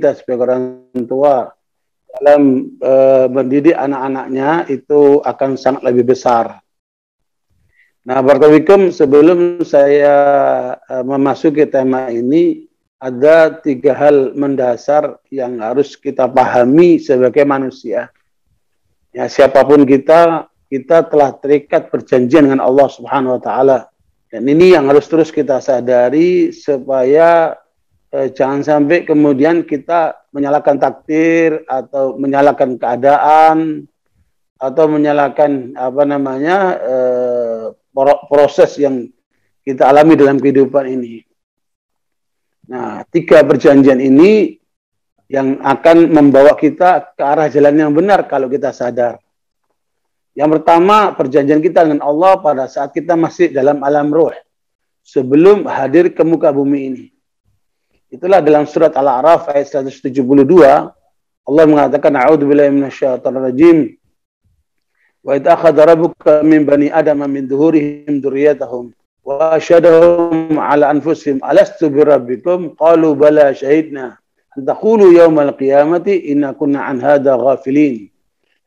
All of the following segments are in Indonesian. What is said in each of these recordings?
kita sebagai orang tua dalam mendidik anak-anaknya itu akan sangat lebih besar. Nah, barakallahu sebelum saya memasuki tema ini, ada 3 hal mendasar yang harus kita pahami sebagai manusia. Ya, siapapun kita telah terikat perjanjian dengan Allah Subhanahu wa taala. Dan ini yang harus terus kita sadari supaya jangan sampai kemudian kita menyalahkan takdir atau menyalahkan keadaan atau menyalahkan proses yang kita alami dalam kehidupan ini. Nah, 3 perjanjian ini yang akan membawa kita ke arah jalan yang benar kalau kita sadar. Yang pertama, perjanjian kita dengan Allah pada saat kita masih dalam alam ruh, sebelum hadir ke muka bumi ini. Itulah dalam surat Al-A'raf ayat 172, Allah mengatakan, A'udzubillahi minasyaitonir rajim. Wa idh akhadha rabbuka min bani adama min dhuhurihim dzurriyyatahum wa asyhadahum ala anfusihim alastu birabbikum qalu bala syahidna an taqulu yaumal qiyamati inna kunna an hadza ghafilin.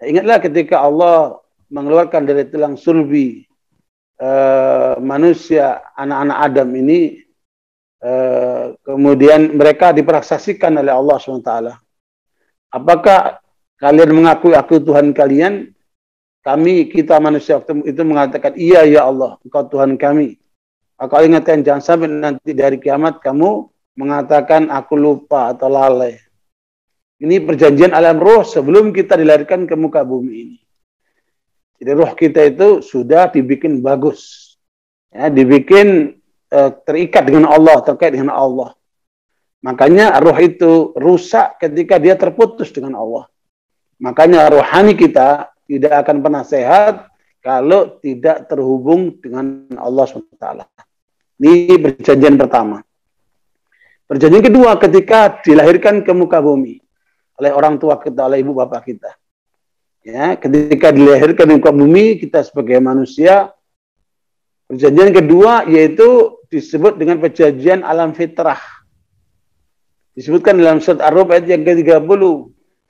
Ingatlah ketika Allah mengeluarkan dari tulang sulbi manusia, anak-anak Adam ini, kemudian mereka dipersaksikan oleh Allah SWT. Apakah kalian mengakui aku Tuhan kalian? Kita manusia itu mengatakan, iya ya Allah, engkau Tuhan kami. Aku ingatkan, jangan sampai nanti dari kiamat kamu mengatakan aku lupa atau lalai. Ini perjanjian alam roh sebelum kita dilahirkan ke muka bumi ini. Jadi roh kita itu sudah dibikin bagus. Ya, dibikin terikat dengan Allah, terkait dengan Allah. Makanya roh itu rusak ketika dia terputus dengan Allah. Makanya rohani kita tidak akan pernah sehat kalau tidak terhubung dengan Allah SWT. Ini perjanjian pertama. Perjanjian kedua, ketika dilahirkan ke muka bumi oleh orang tua kita, oleh ibu bapak kita. Ya, ketika dilahirkan di muka bumi, kita sebagai manusia, perjanjian kedua yaitu disebut dengan perjanjian alam fitrah. Disebutkan dalam surat Ar-Rum ayat yang ke-30,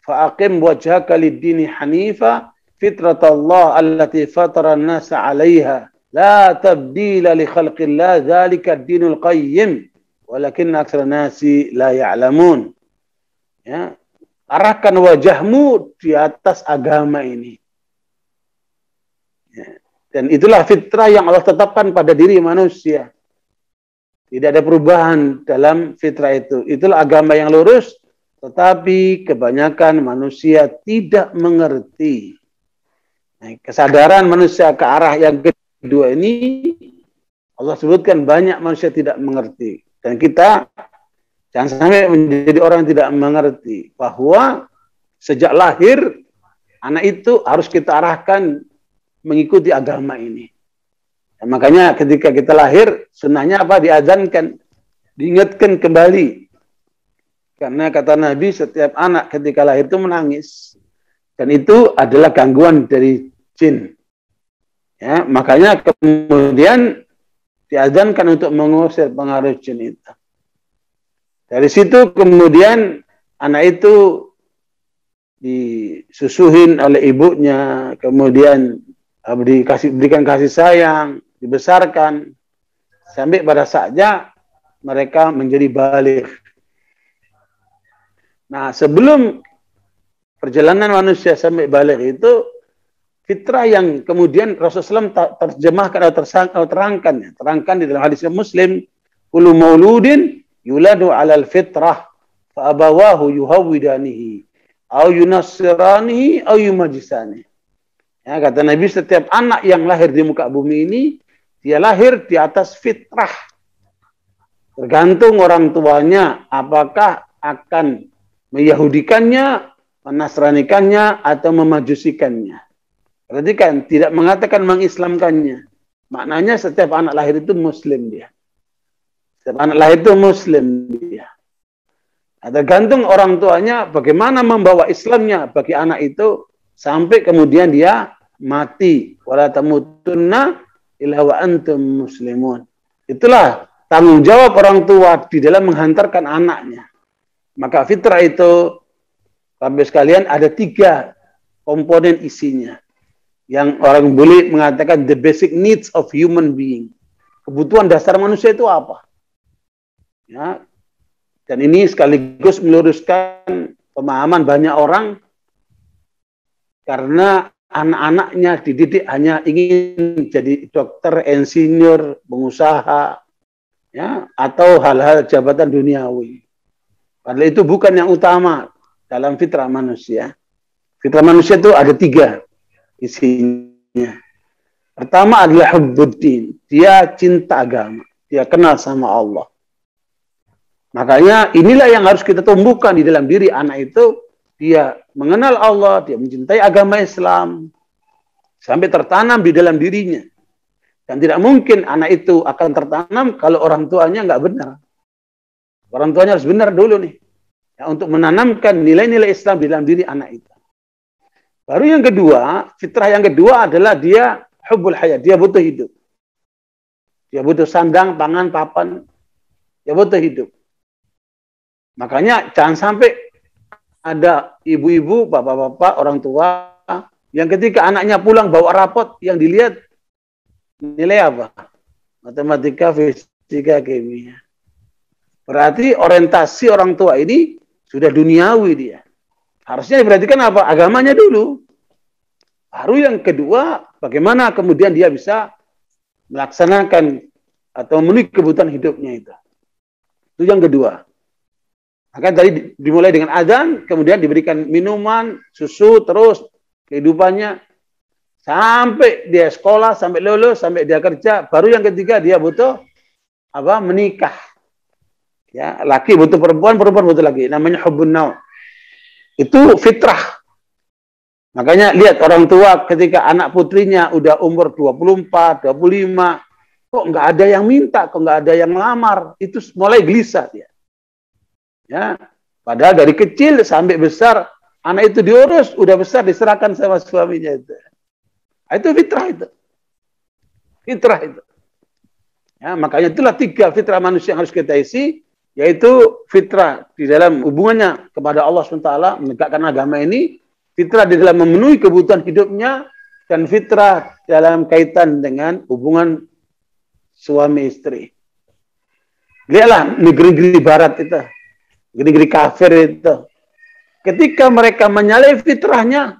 fa'aqim wajhaka lid-dini hanifa fitratallah allati fatara an-nasa 'alaiha la tabdila li khalqillah dzalika ad-dinul qayyim walakinna aktsara nasi la ya'lamun. Ya, arahkan wajahmu di atas agama ini. Ya, dan itulah fitrah yang Allah tetapkan pada diri manusia. Tidak ada perubahan dalam fitrah itu. Itulah agama yang lurus, tetapi kebanyakan manusia tidak mengerti. Nah, kesadaran manusia ke arah yang kedua ini, Allah sebutkan banyak manusia tidak mengerti. Dan kita jangan sampai menjadi orang yang tidak mengerti bahwa sejak lahir anak itu harus kita arahkan mengikuti agama ini. Ya, makanya ketika kita lahir, sunnahnya apa? Diazankan, diingatkan kembali. Karena kata Nabi, setiap anak ketika lahir itu menangis. Dan itu adalah gangguan dari jin. Ya, makanya kemudian diazankan untuk mengusir pengaruh jin itu. Dari situ kemudian anak itu disusuhin oleh ibunya, kemudian diberikan kasih sayang, dibesarkan, sampai pada saatnya mereka menjadi baligh. Nah, sebelum perjalanan manusia sampai baligh itu, fitrah yang kemudian Rasulullah SAW terjemahkan atau terangkan di dalam hadis Muslim, kullu mauludin yuladu 'alal fitrah fa abawahu yuhawwidanihi aw yunassiranihi aw yumajisanihi. Ya, kata Nabi, setiap anak yang lahir di muka bumi ini, dia lahir di atas fitrah. Tergantung orang tuanya apakah akan meyahudikannya, menasranikannya, atau memajusikannya. Berarti kan tidak mengatakan mengislamkannya. Maknanya setiap anak lahir itu muslim dia. Setiap anak lahir itu muslim dia. Nah, tergantung orang tuanya bagaimana membawa Islamnya bagi anak itu sampai kemudian dia mati. Wala tamutunna illa wa antum muslimun. Itulah tanggung jawab orang tua di dalam menghantarkan anaknya. Maka fitrah itu, Bapak sekalian, ada 3 komponen isinya. Yang orang boleh mengatakan the basic needs of human being. Kebutuhan dasar manusia itu apa? Ya. Dan ini sekaligus meluruskan pemahaman banyak orang karena anak-anaknya dididik hanya ingin jadi dokter, insinyur, pengusaha, ya, atau hal-hal jabatan duniawi. Padahal itu bukan yang utama dalam fitrah manusia. Fitrah manusia itu ada 3 isinya. Pertama adalah hubbuddin. Dia cinta agama. Dia kenal sama Allah. Makanya inilah yang harus kita tumbuhkan di dalam diri anak itu. Dia mengenal Allah, dia mencintai agama Islam. Sampai tertanam di dalam dirinya. Dan tidak mungkin anak itu akan tertanam kalau orang tuanya nggak benar. Orang tuanya harus benar dulu nih. Ya, untuk menanamkan nilai-nilai Islam di dalam diri anak itu. Baru yang kedua, fitrah yang kedua adalah dia hubbul hayat. Dia butuh hidup. Dia butuh sandang, pangan, papan. Dia butuh hidup. Makanya jangan sampai ada ibu-ibu, bapak-bapak, orang tua yang ketika anaknya pulang bawa rapot yang dilihat nilai apa? Matematika, fisika, kimia. Berarti orientasi orang tua ini sudah duniawi dia. Harusnya diperhatikan apa? Agamanya dulu. Baru yang kedua, bagaimana kemudian dia bisa melaksanakan atau memenuhi kebutuhan hidupnya itu. Itu yang kedua. Maka tadi dimulai dengan azan, kemudian diberikan minuman, susu, terus kehidupannya sampai dia sekolah, sampai lulus, sampai dia kerja. Baru yang ketiga dia butuh apa? Menikah. Ya, laki butuh perempuan, perempuan butuh laki. Namanya hubbun naw. Itu fitrah. Makanya lihat orang tua ketika anak putrinya udah umur 24, 25, kok nggak ada yang minta, kok nggak ada yang melamar. Itu mulai gelisah dia. Ya, padahal dari kecil sampai besar anak itu diurus, udah besar diserahkan sama suaminya itu. Itu fitrah itu. Fitrah itu. Ya, makanya itulah 3 fitrah manusia yang harus kita isi, yaitu fitrah di dalam hubungannya kepada Allah SWT, menegakkan agama ini, fitrah di dalam memenuhi kebutuhan hidupnya, dan fitrah dalam kaitan dengan hubungan suami istri. Lihatlah negeri-negeri barat itu. Negeri-negeri kafir itu. Ketika mereka menyalahi fitrahnya,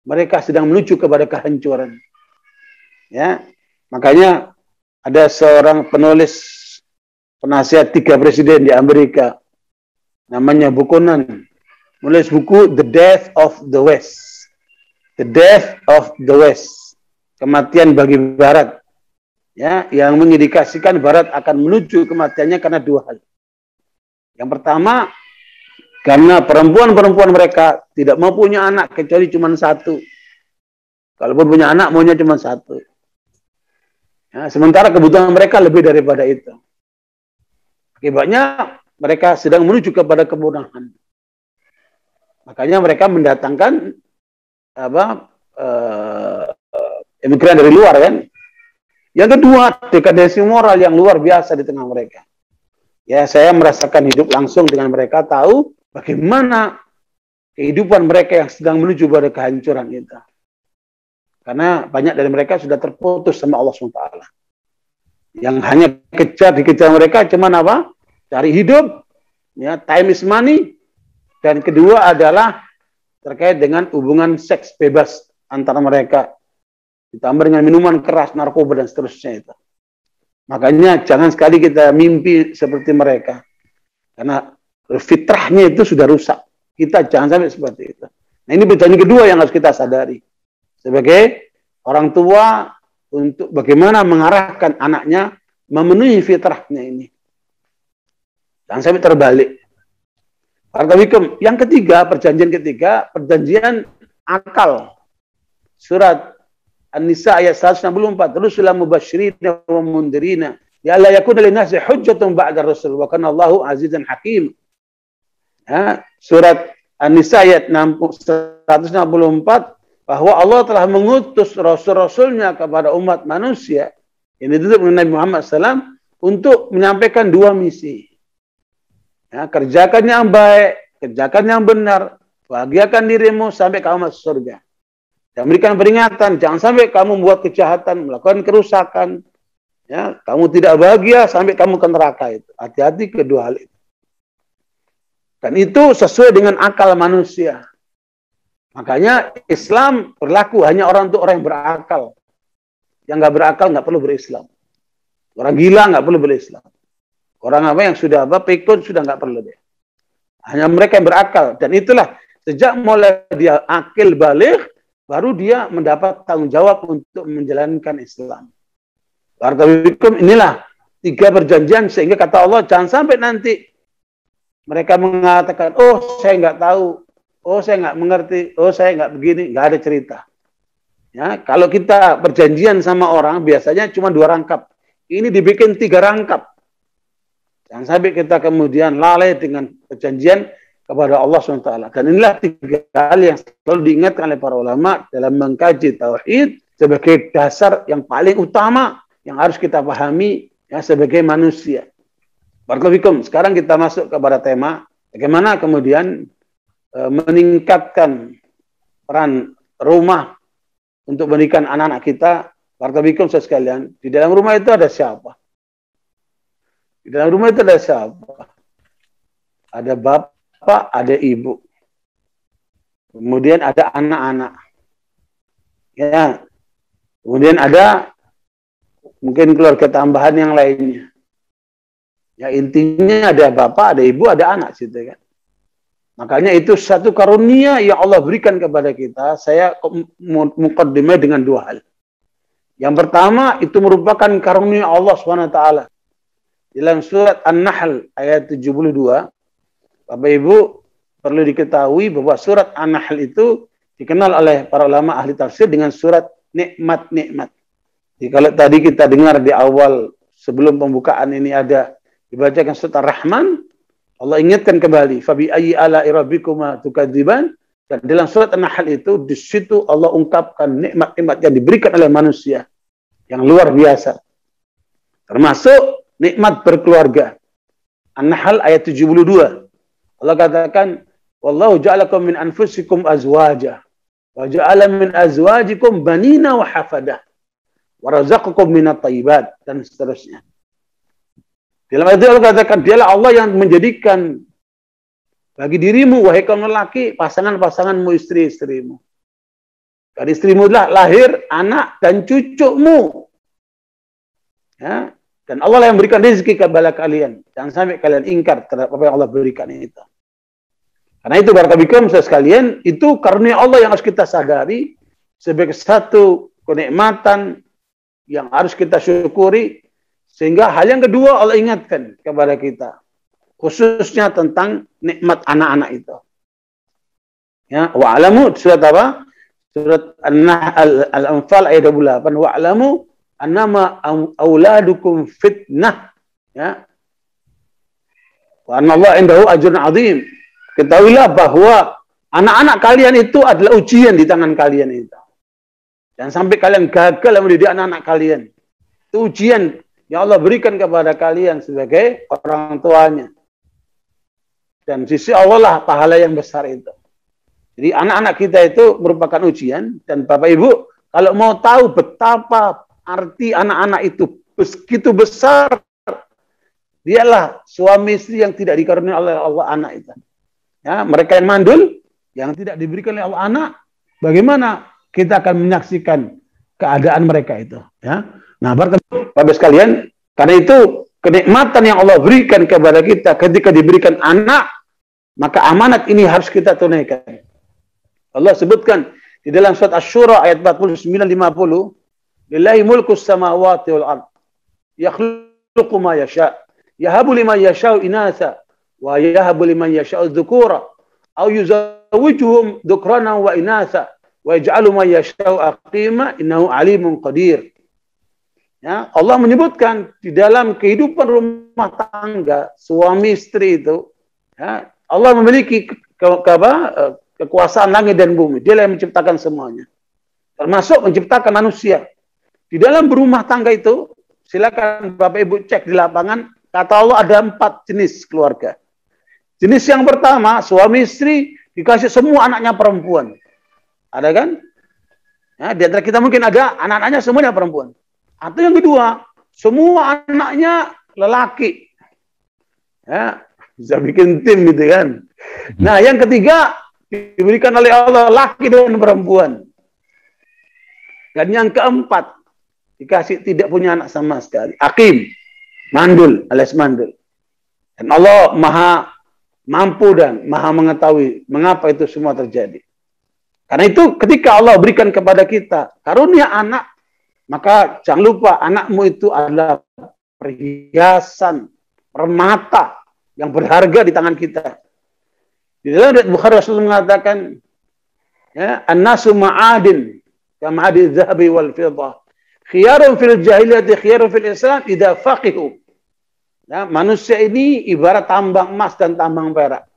mereka sedang menuju kepada kehancuran. Ya, makanya ada seorang penulis penasihat 3 presiden di Amerika, namanya Buchanan, menulis buku The Death of the West. The Death of the West. Kematian bagi Barat. Ya, yang mengindikasikan Barat akan menuju kematiannya karena 2 hal. Yang pertama, karena perempuan-perempuan mereka tidak mau punya anak kecuali cuma 1. Kalaupun punya anak, maunya cuma 1. Ya, sementara kebutuhan mereka lebih daripada itu. Akibatnya mereka sedang menuju kepada kemunahan. Makanya mereka mendatangkan imigran dari luar kan. Yang kedua, dekadensi moral yang luar biasa di tengah mereka. Ya, saya merasakan hidup langsung dengan mereka, tahu bagaimana kehidupan mereka yang sedang menuju pada kehancuran itu. Karena banyak dari mereka sudah terputus sama Allah SWT. Yang hanya dikejar mereka cuman apa? Cari hidup, ya, time is money. Dan kedua adalah terkait dengan hubungan seks bebas antara mereka. Ditambah dengan minuman keras, narkoba, dan seterusnya itu. Makanya jangan sekali kita mimpi seperti mereka. Karena fitrahnya itu sudah rusak. Kita jangan sampai seperti itu. Nah, ini pertanyaan kedua yang harus kita sadari. Sebagai orang tua, untuk bagaimana mengarahkan anaknya memenuhi fitrahnya ini. Jangan sampai terbalik. Yang ketiga, perjanjian akal. Surat An-Nisa ayat 164. Rusulan mubashirina wa mundirina. Ya la yakuna linnasi hujjatun ba'da rasul wa kana Allahu azizan hakim. Ya, surat An-Nisa ayat 164, bahwa Allah telah mengutus rasul-rasulnya kepada umat manusia, yang ditutup dengan Nabi Muhammad SAW, untuk menyampaikan 2 misi. Ya, kerjakan yang baik, kerjakan yang benar, bahagiakan dirimu sampai kamu masuk surga. Dan berikan peringatan, jangan sampai kamu membuat kejahatan, melakukan kerusakan. Ya, kamu tidak bahagia sampai kamu ke neraka itu. Hati-hati kedua hal itu. Dan itu sesuai dengan akal manusia. Makanya Islam berlaku hanya untuk orang yang berakal. Yang nggak berakal nggak perlu berislam. Orang gila nggak perlu berislam. Orang apa yang sudah pikun sudah nggak perlu dia. Hanya mereka yang berakal. Dan itulah sejak mulai dia akil balik, baru dia mendapat tanggung jawab untuk menjalankan Islam. Barakallahu inilah 3 perjanjian sehingga kata Allah jangan sampai nanti mereka mengatakan, oh saya nggak tahu, oh saya nggak mengerti, oh saya nggak begini, nggak ada cerita. Ya, kalau kita perjanjian sama orang biasanya cuma 2 rangkap. Ini dibikin 3 rangkap. Jangan sampai kita kemudian lalai dengan perjanjian kepada Allah SWT. Dan inilah 3 hal yang selalu diingatkan oleh para ulama dalam mengkaji tauhid sebagai dasar yang paling utama yang harus kita pahami ya, sebagai manusia. Barakallahu. Sekarang kita masuk kepada tema bagaimana kemudian meningkatkan peran rumah untuk pendidikan anak-anak kita. Barakallahu sekalian, di dalam rumah itu ada siapa? Di dalam rumah itu ada siapa? Ada bapak, ada ibu. Kemudian ada anak-anak. Ya. Kemudian ada mungkin keluarga tambahan yang lainnya. Ya intinya ada bapak, ada ibu, ada anak situ kan. Makanya itu satu karunia yang Allah berikan kepada kita. Saya muqaddimah dengan 2 hal. Yang pertama itu merupakan karunia Allah SWT. Dalam surat An-Nahl ayat 72, Bapak Ibu perlu diketahui bahwa surat An-Nahl itu dikenal oleh para ulama ahli tafsir dengan surat nikmat-nikmat. Jadi kalau tadi kita dengar di awal sebelum pembukaan ini ada dibacakan surat Ar-Rahman, Allah ingatkan kembali, fabi ayyi ala'i rabbikuma tukadziban. Dan dalam surat An-Nahl itu di situ Allah ungkapkan nikmat-nikmat yang diberikan oleh manusia yang luar biasa. Termasuk nikmat berkeluarga. An-Nahl ayat 72. Allah katakan, wallahu ja'alakum min anfusikum azwaja wa ja'ala min azwajikum banina wa hafada wa razaqakum minat thayyibat dan seterusnya. Dalam ayat itu Allah katakan, dialah Allah yang menjadikan bagi dirimu wahai kaum lelaki pasangan-pasanganmu, istri-istrimu. Dari istrimu lah lahir anak dan cucumu. Ya. Dan Allah yang memberikan rezeki kepada kalian. Jangan sampai kalian ingkar terhadap apa yang Allah berikan itu. Karena itu barakallahu sekalian, itu karunia Allah yang harus kita sadari sebagai satu kenikmatan yang harus kita syukuri. Sehingga hal yang kedua Allah ingatkan kepada kita. Khususnya tentang nikmat anak-anak itu. Ya, wa'alamu surat apa? Surat Al-Anfal ayat 28. Wa'alamu annama auladukum fitnah, ya. Wa anallahu indahu ajrun azim. Ketahuilah bahwa anak-anak kalian itu adalah ujian di tangan kalian itu. Jangan sampai kalian gagal mendidik anak-anak kalian. Itu ujian yang Allah berikan kepada kalian sebagai orang tuanya. Dan sisi Allah lah pahala yang besar itu. Jadi anak-anak kita itu merupakan ujian. Dan Bapak Ibu, kalau mau tahu betapa arti anak-anak itu begitu besar, dialah suami istri yang tidak dikaruniai oleh Allah anak itu. Ya, mereka yang mandul, yang tidak diberikan oleh Allah anak, bagaimana kita akan menyaksikan keadaan mereka itu? Ya, nah, Bapak sekalian, karena itu kenikmatan yang Allah berikan kepada kita ketika diberikan anak, maka amanat ini harus kita tunaikan. Allah sebutkan di dalam surat Asy-Syura ayat 49-50. Lillahi mulkus samawati wal ard. Yakhluqu ma yasha. Yahabu liman yasha'u inatha wa yahabu liman yasha'u dzukura aw yuzawwijuhum dzukrana wa inatha wa yaj'alu man yasha'u aqima innahu alimun qadir. Ya, Allah menyebutkan di dalam kehidupan rumah tangga suami istri itu, ya, Allah memiliki kekuasaan langit dan bumi. Dia yang menciptakan semuanya. Termasuk menciptakan manusia. Di dalam berumah tangga itu, silakan Bapak Ibu cek di lapangan, kata Allah ada 4 jenis keluarga. Jenis yang pertama, suami istri dikasih semua anaknya perempuan. Ada kan? Ya, di antara kita mungkin ada anak-anaknya semuanya perempuan. Atau yang kedua, semua anaknya lelaki. Ya, bisa bikin tim gitu kan. Nah, yang ketiga diberikan oleh Allah laki dan perempuan. Dan yang keempat dikasih tidak punya anak sama sekali. Akim, mandul alias mandul. Dan Allah maha mampu dan maha mengetahui mengapa itu semua terjadi. Karena itu ketika Allah berikan kepada kita karunia anak, maka jangan lupa anakmu itu adalah perhiasan, permata yang berharga di tangan kita. Di dalam riwayat Bukhari Rasulullah mengatakan, ya, an-nasu ma'adin kama-'adi dzahabi wal fiddah. Khiyarun fil jahiliyati khiyarun fil Islam idza faqihu. Ya, manusia ini ibarat tambang emas dan tambang perak.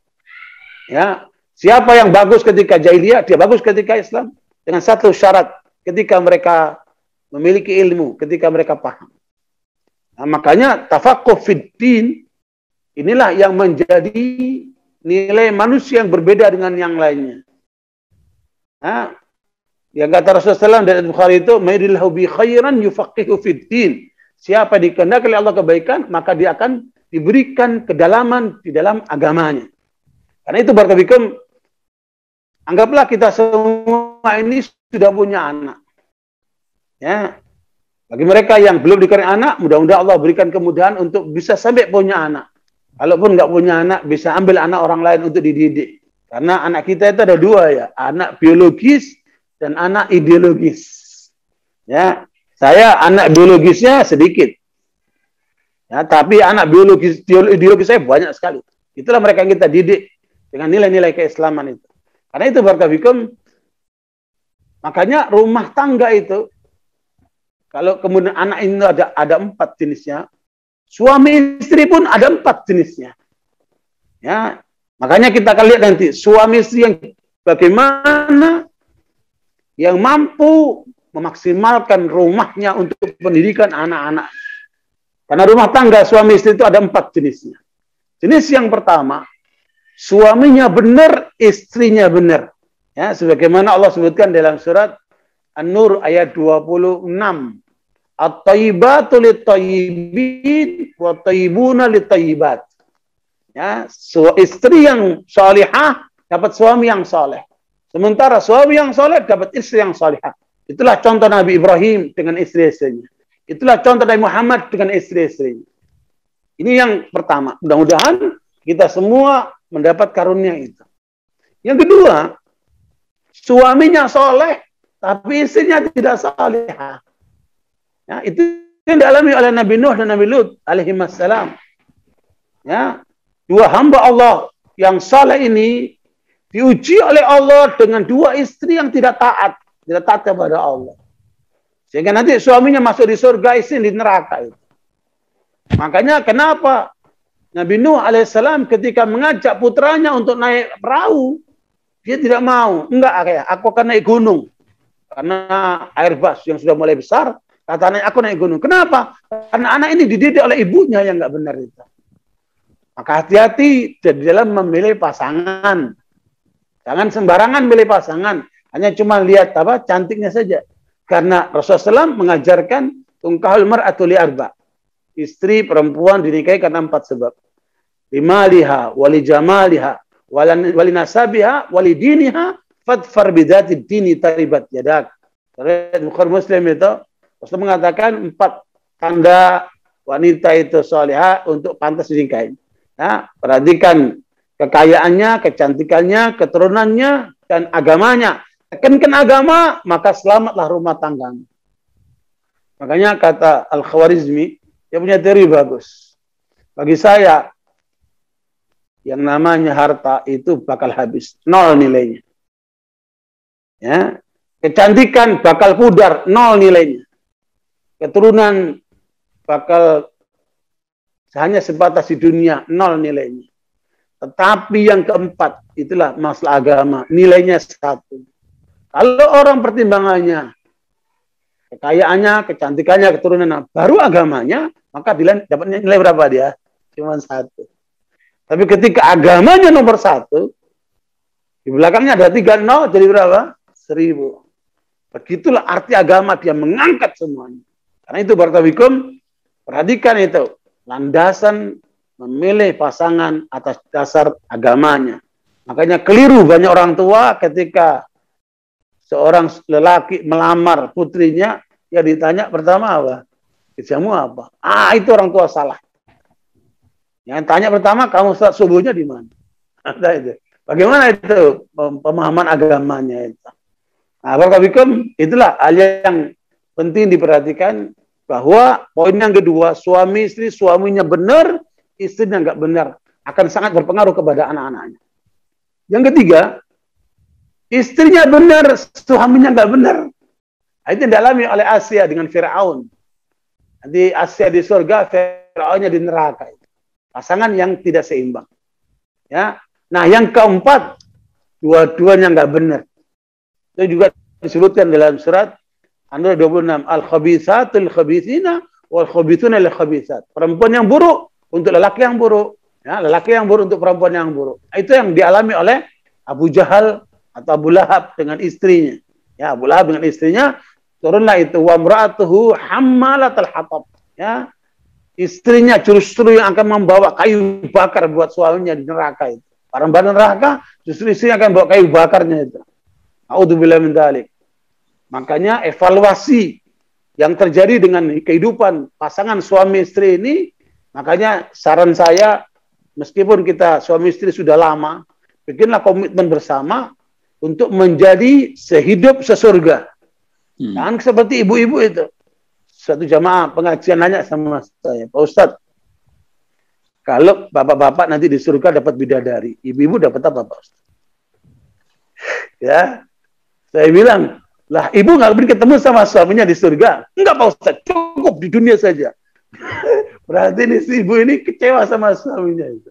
Ya, siapa yang bagus ketika jahiliyah, dia bagus ketika Islam dengan satu syarat, ketika mereka memiliki ilmu, ketika mereka paham. Nah, makanya tafaqquh fid din inilah yang menjadi nilai manusia yang berbeda dengan yang lainnya. Nah, yang kata Rasulullah SAW dari Bukhari itu, "Mayridillahu bi khairan yufaqihu fid din." Siapa dikehendaki oleh Allah kebaikan, maka dia akan diberikan kedalaman di dalam agamanya. Karena itu barakallahu, anggaplah kita semua ini sudah punya anak. Ya. Bagi mereka yang belum dikasih anak, mudah-mudahan Allah berikan kemudahan untuk bisa sampai punya anak. Kalaupun nggak punya anak, bisa ambil anak orang lain untuk dididik. Karena anak kita itu ada dua ya, anak biologis dan anak ideologis. Ya. Saya anak biologisnya sedikit. Ya, tapi anak ideologis saya banyak sekali. Itulah mereka yang kita didik dengan nilai-nilai keislaman itu. Karena itu barakallahu, makanya rumah tangga itu, kalau kemudian anak ini ada 4 jenisnya, suami istri pun ada 4 jenisnya. Ya, makanya kita akan lihat nanti suami istri yang bagaimana yang mampu memaksimalkan rumahnya untuk pendidikan anak-anak. Karena rumah tangga suami istri itu ada 4 jenisnya. Jenis yang pertama, suaminya benar, istrinya benar. Ya, sebagaimana Allah sebutkan dalam surat An-Nur ayat 26. At-tayyibatu lit-tayyibin wa tayyibuna lit-tayyibat. Ya, istri yang salihah dapat suami yang saleh. Sementara suami yang saleh dapat istri yang salihah. Itulah contoh Nabi Ibrahim dengan istri-istrinya. Itulah contoh Nabi Muhammad dengan istri-istrinya. Ini yang pertama. Mudah-mudahan kita semua mendapat karunia itu. Yang kedua, suaminya soleh, tapi istrinya tidak salihah. Ya, itu yang dialami oleh Nabi Nuh dan Nabi Lut alaihi wassalam. Ya, 2 hamba Allah yang saleh ini diuji oleh Allah dengan 2 istri yang tidak taat kepada Allah. Sehingga nanti suaminya masuk di surga, istri di neraka itu. Makanya kenapa Nabi Nuh alaihissalam ketika mengajak putranya untuk naik perahu, dia tidak mau. Enggak, kayak aku akan naik gunung. Karena air bas yang sudah mulai besar, kata anak, aku naik gunung. Kenapa? Karena anak ini dididik oleh ibunya yang enggak benar itu. Maka hati-hati di dalam memilih pasangan. Jangan sembarangan milih pasangan. Hanya cuma lihat apa cantiknya saja. Karena Rasulullah SAW mengajarkan tungkahul mar'atu li arba. Istri perempuan dinikahi karena 4 sebab. Limaliha, wali jamaliha, wali nasabiha, wali diniha, fadfar bidzati dini taribat yadak. Bukhari Muslim itu Rasul mengatakan 4 tanda wanita itu salihah untuk pantas dinikahi. Nah, perhatikan kekayaannya, kecantikannya, keturunannya, dan agamanya. Tekankan agama, maka selamatlah rumah tanggamu. Makanya kata Al-Khwarizmi, dia punya teori bagus. Bagi saya, yang namanya harta itu bakal habis. 0 nilainya. Ya. Kecantikan bakal pudar. 0 nilainya. Keturunan bakal hanya sebatas di dunia. 0 nilainya. Tetapi yang keempat, itulah masalah agama. Nilainya 1. Kalau orang pertimbangannya, kekayaannya, kecantikannya, keturunan, baru agamanya, maka dapat nilai berapa dia? Cuma 1. Tapi ketika agamanya nomor 1, di belakangnya ada 3 nol, jadi berapa? 1000. Begitulah arti agama, dia mengangkat semuanya. Karena itu barakallahu, perhatikan itu. Landasan memilih pasangan atas dasar agamanya. Makanya keliru banyak orang tua ketika seorang lelaki melamar putrinya, ya ditanya pertama apa? Kerjamu apa? Itu orang tua salah. Yang tanya pertama, kamu sholat subuhnya di mana? Itu. Bagaimana itu pemahaman agamanya itu? Nah, barakallahu, itulah hal yang penting diperhatikan, bahwa poin yang kedua, suami istri, suaminya benar, istrinya nggak benar, akan sangat berpengaruh kepada anak-anaknya. Yang ketiga, istrinya benar, suaminya nggak benar. Itu yang dialami oleh Asia dengan Firaun. Nanti Asia di surga, Firaunnya di neraka. Pasangan yang tidak seimbang. Ya, nah yang keempat, dua-duanya nggak benar. Itu juga disebutkan dalam surat An-Nur 26, al-khabitsatul khabitsina wal khabitsuna lil khabitsat. Perempuan yang buruk untuk lelaki yang buruk, ya, lelaki yang buruk untuk perempuan yang buruk. Itu yang dialami oleh Abu Jahal atau Abu Lahab dengan istrinya. Ya, Abu Lahab dengan istrinya, turunlah itu wa imra'atuhu hammalatal hatab. Ya, istrinya justru yang akan membawa kayu bakar buat suaminya di neraka itu. Para neraka justru istrinya akan bawa kayu bakarnya itu. A'udzubillahi min dzalik. Makanya evaluasi yang terjadi dengan kehidupan pasangan suami istri ini, makanya saran saya, meskipun kita suami istri sudah lama, bikinlah komitmen bersama untuk menjadi sehidup sesurga. Jangan seperti ibu-ibu itu. Suatu jamaah pengajian nanya sama saya, Pak Ustadz, kalau bapak-bapak nanti di surga dapat bidadari, ibu-ibu dapat apa, Pak Ustadz? Ya, saya bilang, lah ibu nggak mungkin ketemu sama suaminya di surga. Enggak, Pak Ustadz, cukup di dunia saja. Berarti ini si ibu ini kecewa sama suaminya itu.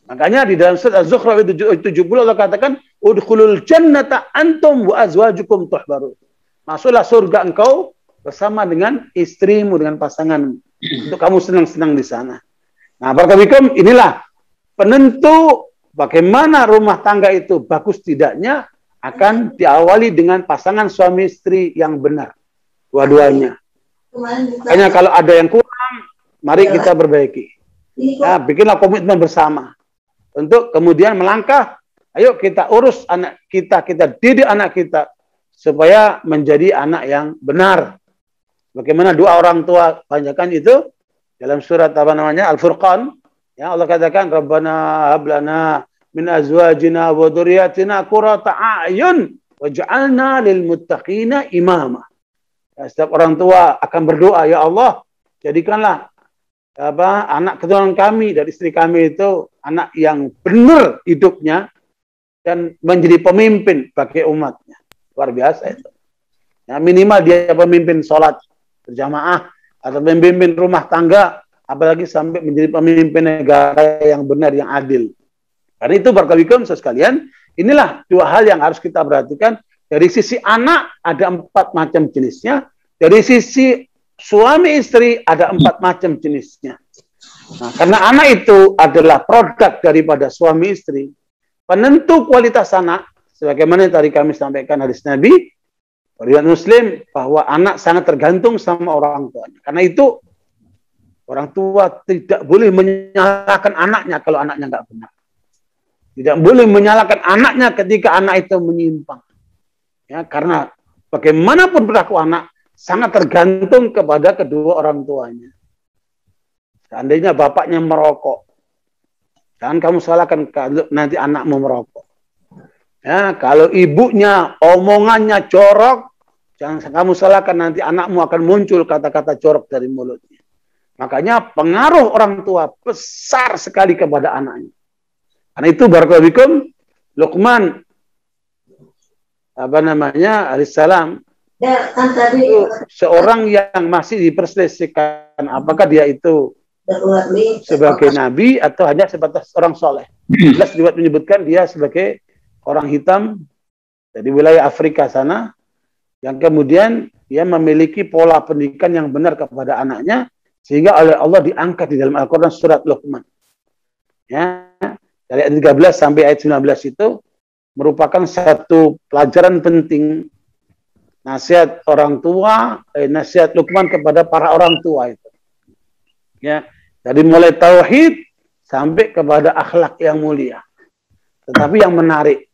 Makanya di dalam surat Az-Zukhruf 70 Allah katakan, udkhulul jannata antum wa azwajukum tuhbarun. Masuklah surga engkau bersama dengan istrimu, dengan pasanganmu. Untuk kamu senang-senang di sana. Nah, barakallahu, inilah penentu bagaimana rumah tangga itu bagus tidaknya, akan diawali dengan pasangan suami istri yang benar. Dua-duanya. Hanya kalau ada yang kurang, mari kita perbaiki. Ya, bikinlah komitmen bersama. Untuk kemudian melangkah, ayo kita urus anak kita didik anak kita, supaya menjadi anak yang benar. Bagaimana doa orang tua banyakkan itu dalam surat apa namanya Al-Furqan, ya, Allah katakan Rabbana hablana min azwajina wa dzurriyyatina qurrata a'yun waj'alna lil muttaqina imama. Ya, setiap orang tua akan berdoa, ya Allah, jadikanlah anak keturunan kami dari istri kami itu anak yang benar hidupnya dan menjadi pemimpin bagi umatnya. Luar biasa itu. Ya, minimal dia pemimpin sholat berjamaah atau pemimpin rumah tangga, apalagi sampai menjadi pemimpin negara yang benar, yang adil. Karena itu barakallahu sekalian, inilah dua hal yang harus kita perhatikan. Dari sisi anak ada 4 macam jenisnya, dari sisi suami istri ada 4 macam jenisnya. Nah, karena anak itu adalah produk daripada suami istri, penentu kualitas anak, sebagaimana tadi kami sampaikan hadis Nabi, riwayat Muslim, bahwa anak sangat tergantung sama orang tuanya. Karena itu orang tua tidak boleh menyalahkan anaknya kalau anaknya nggak benar. Tidak boleh menyalahkan anaknya ketika anak itu menyimpang. Ya, karena bagaimanapun perilaku anak sangat tergantung kepada kedua orang tuanya. Seandainya bapaknya merokok, jangan kamu salahkan kalau nanti anakmu merokok. Ya, kalau ibunya omongannya jorok, jangan kamu salahkan nanti anakmu akan muncul kata-kata jorok dari mulutnya. Makanya pengaruh orang tua besar sekali kepada anaknya. Karena itu barakallahu fikum, Luqman alaihissalam, itu seorang yang masih diperselisihkan apakah dia itu sebagai nabi atau hanya sebatas orang soleh. Jelas riwayat menyebutkan dia sebagai orang hitam dari wilayah Afrika sana, yang kemudian dia memiliki pola pendidikan yang benar kepada anaknya, sehingga oleh Allah diangkat di dalam Al-Quran surat Luqman. Ya, dari ayat 13 sampai ayat 19 itu merupakan satu pelajaran penting nasihat orang tua, nasihat Luqman kepada para orang tua itu. Ya, dari mulai tauhid sampai kepada akhlak yang mulia. Tetapi yang menarik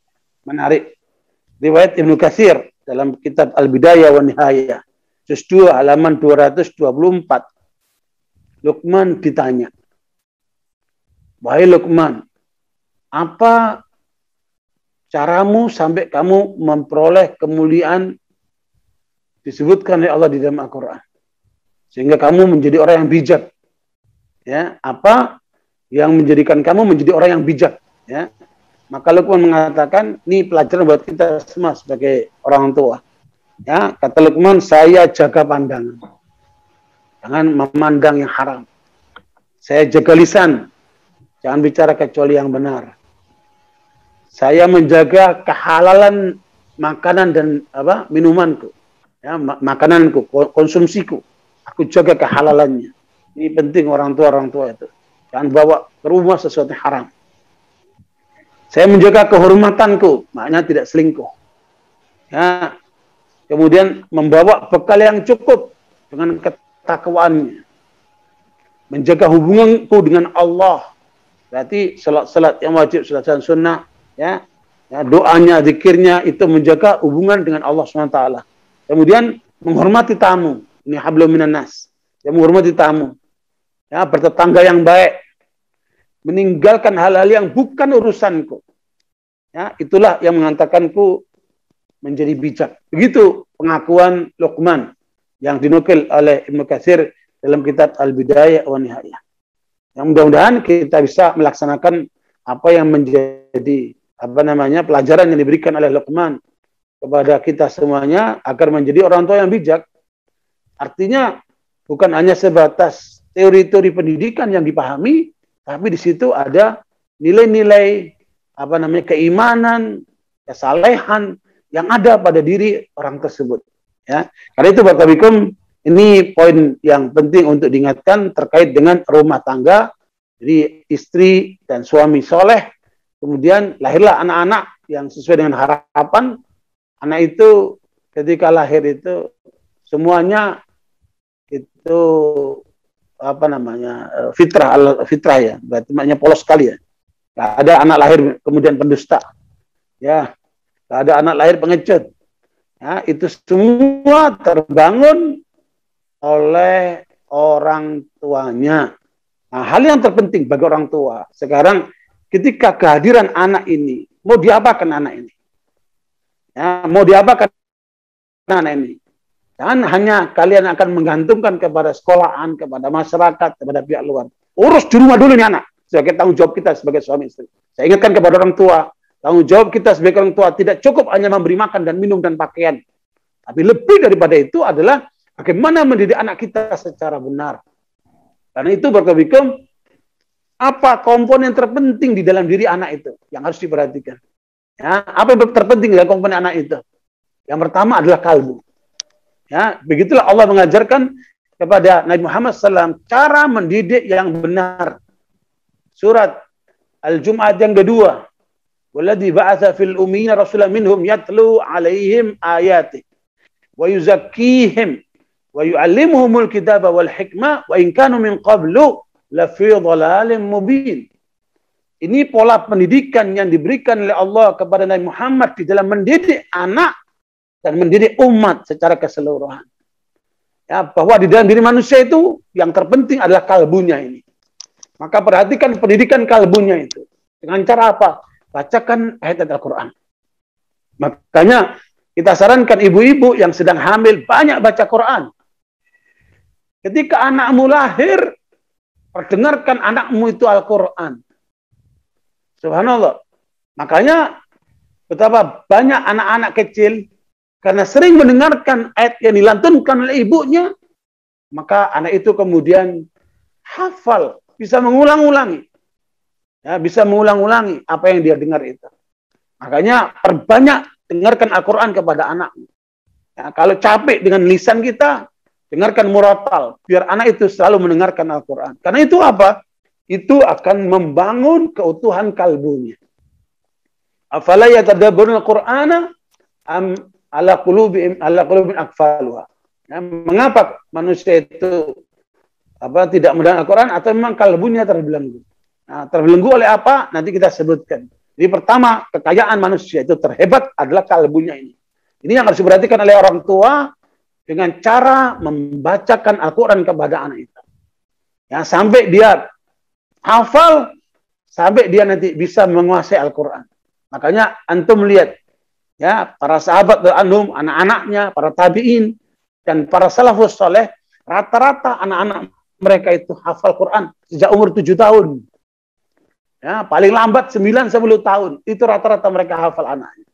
riwayat Ibnu Katsir dalam kitab Al-Bidayah wa Nihayah, juz 2 halaman 224. Luqman ditanya, "Wahai Luqman, apa caramu sampai kamu memperoleh kemuliaan disebutkan oleh Allah di dalam Al-Quran, sehingga kamu menjadi orang yang bijak? Ya, apa yang menjadikan kamu menjadi orang yang bijak?" Ya, maka Luqman mengatakan, ini pelajaran buat kita semua sebagai orang tua. Ya, kata Luqman, saya jaga pandangan, jangan memandang yang haram. Saya jaga lisan, jangan bicara kecuali yang benar. Saya menjaga kehalalan makanan dan minumanku, ya, makananku, konsumsiku. Aku jaga kehalalannya. Ini penting orang tua itu. Jangan bawa ke rumah sesuatu yang haram. Saya menjaga kehormatanku, maknanya tidak selingkuh. Ya, kemudian membawa bekal yang cukup dengan ketakwaannya. Menjaga hubunganku dengan Allah. Berarti salat yang wajib, salat dan sunnah, ya, doanya, zikirnya itu menjaga hubungan dengan Allah SWT. Kemudian menghormati tamu. Ini hablum minan nas. Ya, menghormati tamu. Ya, bertetangga yang baik. Meninggalkan hal-hal yang bukan urusanku. Ya, itulah yang mengantarkanku menjadi bijak. Begitu pengakuan Luqman yang dinukil oleh Ibnu Katsir dalam kitab Al-Bidayah wa Nihayah. Yang mudah-mudahan kita bisa melaksanakan apa yang menjadi pelajaran yang diberikan oleh Luqman kepada kita semuanya agar menjadi orang tua yang bijak. Artinya bukan hanya sebatas teori-teori pendidikan yang dipahami, tapi di situ ada nilai-nilai keimanan, kesalehan yang ada pada diri orang tersebut. Ya, karena itu Bapak Bikum, ini poin yang penting untuk diingatkan terkait dengan rumah tangga. Jadi istri dan suami soleh, kemudian lahirlah anak-anak yang sesuai dengan harapan. Anak itu ketika lahir itu semuanya itu fitrah ya, berarti maknanya polos sekali ya. Gak ada anak lahir kemudian pendusta, ya, gak ada anak lahir pengecut. Ya, itu semua terbangun oleh orang tuanya. Nah, hal yang terpenting bagi orang tua sekarang ketika kehadiran anak ini, mau diapakan anak ini? Ya, mau diapakan anak ini? Jangan hanya kalian akan menggantungkan kepada sekolahan, kepada masyarakat, kepada pihak luar. Urus di rumah dulu nih anak, sebagai tanggung jawab kita sebagai suami istri. Saya ingatkan kepada orang tua, tanggung jawab kita sebagai orang tua tidak cukup hanya memberi makan dan minum dan pakaian. Tapi lebih daripada itu adalah bagaimana mendidik anak kita secara benar. Karena itu berkebikum, apa komponen terpenting di dalam diri anak itu yang harus diperhatikan. Ya, apa yang terpenting dalam komponen anak itu? Yang pertama adalah kalbu. Ya, begitulah Allah mengajarkan kepada Nabi Muhammad SAW cara mendidik yang benar. Surat Al-Jum'ah yang kedua. Walladzi ba'atsa fil ummiyina rasulan minhum yatlu 'alaihim ayatihi wa yuzakkihim wa yu'allimuhumul kitaba wal hikmah wa in kanu min qablu la fi dhalalin mubin. Ini pola pendidikan yang diberikan oleh Allah kepada Nabi Muhammad di dalam mendidik anak dan mendidik umat secara keseluruhan. Ya, bahwa di dalam diri manusia itu yang terpenting adalah kalbunya ini. Maka perhatikan pendidikan kalbunya itu. Dengan cara apa? Bacakan ayat Al-Quran. Makanya kita sarankan ibu-ibu yang sedang hamil banyak baca Quran. Ketika anakmu lahir, perdengarkan anakmu itu Al-Quran. Subhanallah. Makanya betapa banyak anak-anak kecil karena sering mendengarkan ayat yang dilantunkan oleh ibunya, maka anak itu kemudian hafal, bisa mengulang-ulangi. Ya, bisa mengulang-ulangi apa yang dia dengar itu. Makanya perbanyak dengarkan Al-Quran kepada anak. Ya, kalau capek dengan lisan kita, dengarkan murattal, biar anak itu selalu mendengarkan Al-Quran. Karena itu apa? itu akan membangun keutuhan kalbunya. Afala yatadabbaruna al-Qur'ana am ala qulubin aqfaluha. Ya, mengapa manusia itu tidak mendengar Al-Quran atau memang kalbunya terbelenggu? Nah, terbelenggu oleh apa? Nanti kita sebutkan. Jadi pertama, kekayaan manusia itu terhebat adalah kalbunya ini. Ini yang harus diperhatikan oleh orang tua dengan cara membacakan Al-Quran kepada anak itu. Ya, sampai dia hafal, sampai dia nanti bisa menguasai Al-Quran. Makanya antum lihat, ya, para sahabat anhum, anak-anaknya, para tabi'in, dan para salafus soleh, rata-rata anak-anak mereka itu hafal Quran sejak umur 7 tahun. Ya, paling lambat 9-10 tahun. Itu rata-rata mereka hafal anaknya.